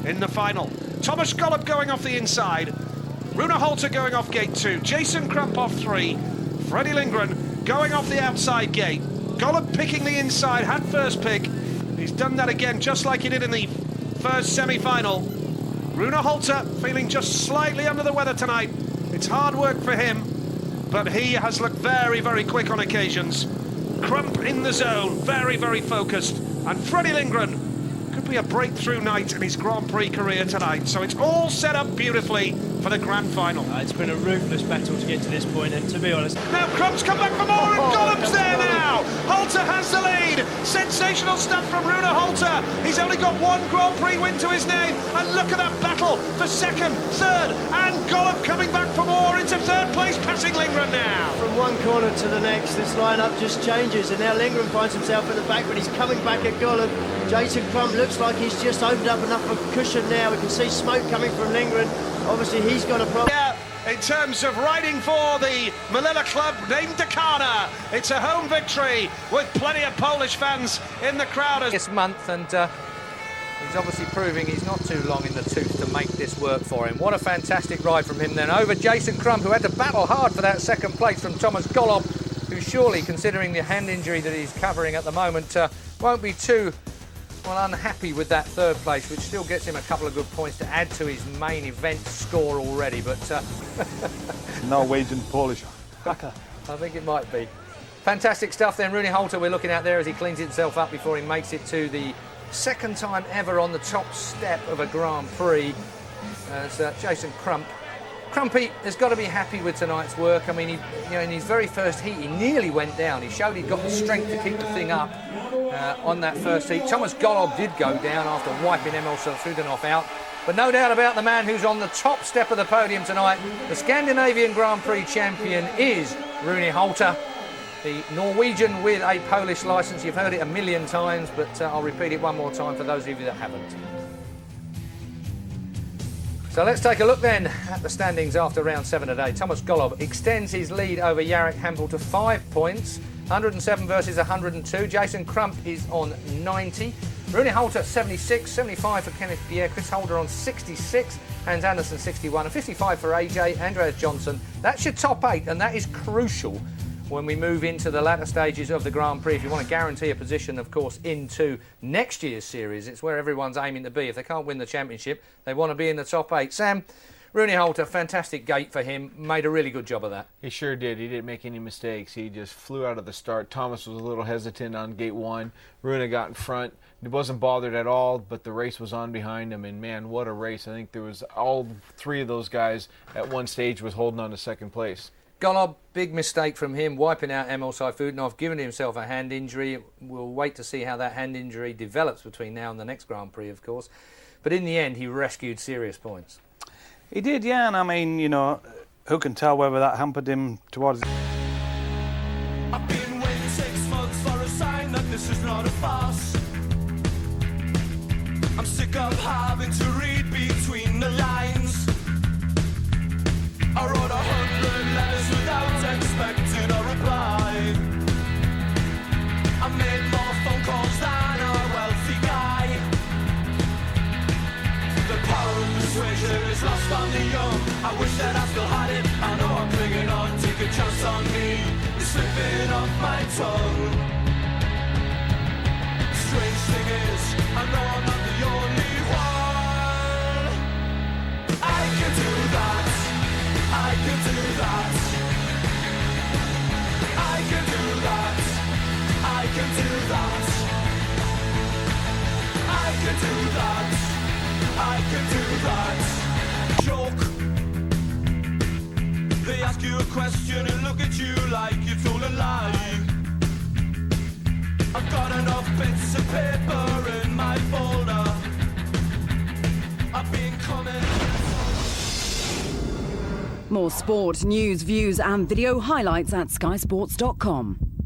in the final. Thomas Golob going off the inside, Rune Holter going off gate 2, Jason Crump off 3, Freddie Lindgren going off the outside gate. Golob picking the inside, had first pick. He's done that again just like he did in the first semi-final. Rune Holter feeling just slightly under the weather tonight. It's hard work for him, but he has looked very, very quick on occasions. Crump in the zone, very, very focused. And Freddie Lindgren could be a breakthrough night in his Grand Prix career tonight. So it's all set up beautifully for the grand final. It's been a ruthless battle to get to this point, and to be honest... Now Crump's come back for more, and Golub's there now! Holter has the lead! Sensational stuff from Rune Holter! He's only got 1 Grand Prix win to his name, and look at that battle for second, third, and Golub coming back for more into 3rd place, passing Lindgren now! From one corner to the next, this lineup just changes, and now Lindgren finds himself at the back, but he's coming back at Golub. Jason Crump looks like he's just opened up enough of a cushion now. We can see smoke coming from Lindgren. Obviously, he's got a problem. Yeah, in terms of riding for the Malilla club named Dakar, it's a home victory with plenty of Polish fans in the crowd. This month, and he's obviously proving he's not too long in the tooth to make this work for him. What a fantastic ride from him then over Jason Crump, who had to battle hard for that 2nd place from Thomas Golob, who surely, considering the hand injury that he's covering at the moment, won't be too unhappy with that 3rd place, which still gets him a couple of good points to add to his main event score already. But Norwegian Polish. I think it might be. Fantastic stuff then. Rune Holter we're looking at there as he cleans himself up before he makes it to the 2nd time ever on the top step of a Grand Prix. As Jason Crump. Crumpy has got to be happy with tonight's work. I mean, in his very first heat, he nearly went down. He showed he'd got the strength to keep the thing up on that first heat. Thomas Golob did go down after wiping Emil Sayfutdinov out. But no doubt about the man who's on the top step of the podium tonight. The Scandinavian Grand Prix champion is Rune Holter, the Norwegian with a Polish licence. You've heard it a million times, but I'll repeat it one more time for those of you that haven't. So let's take a look then at the standings after round 7 today. Thomas Golob extends his lead over Jarek Hampel to 5 points. 107 versus 102. Jason Crump is on 90. Rune Holter 76, 75 for Kenneth Pierre. Chris Holder on 66. Hans Andersen 61 and 55 for AJ. Andreas Johnson. That's your top 8, and that is crucial when we move into the latter stages of the Grand Prix. If you want to guarantee a position, of course, into next year's series, it's where everyone's aiming to be. If they can't win the championship, they want to be in the top 8. Sam, Rune Holter, fantastic gate for him. Made a really good job of that. He sure did. He didn't make any mistakes. He just flew out of the start. Thomas was a little hesitant on gate 1. Rune got in front. He wasn't bothered at all, but the race was on behind him, and man, what a race. I think there was all 3 of those guys at one stage was holding on to 2nd place. Golob, big mistake from him, wiping out Emil Sayfutdinov, giving himself a hand injury. We'll wait to see how that hand injury develops between now and the next Grand Prix, of course. But in the end, he rescued serious points. He did, yeah, and I mean, you know, who can tell whether that hampered him towards... I've been waiting 6 months for a sign that this is not a farce. I'm sick of having to read between the lines. I wrote 100 letters without expecting a reply. I made more phone calls than a wealthy guy. The power of persuasion is lost on the young. I wish that I still had it. I know I'm clinging on, take a chance on me. It's slipping off my tongue. Strange thing is, I know I'm not the only one. I can do that. I can do that. I can do that. I can do that. I can do that. I can do that. Joke. They ask you a question and look at you like you told a lie. I've got enough bits of paper in my folder. I've been coming. More sport, news, views and video highlights at skysports.com.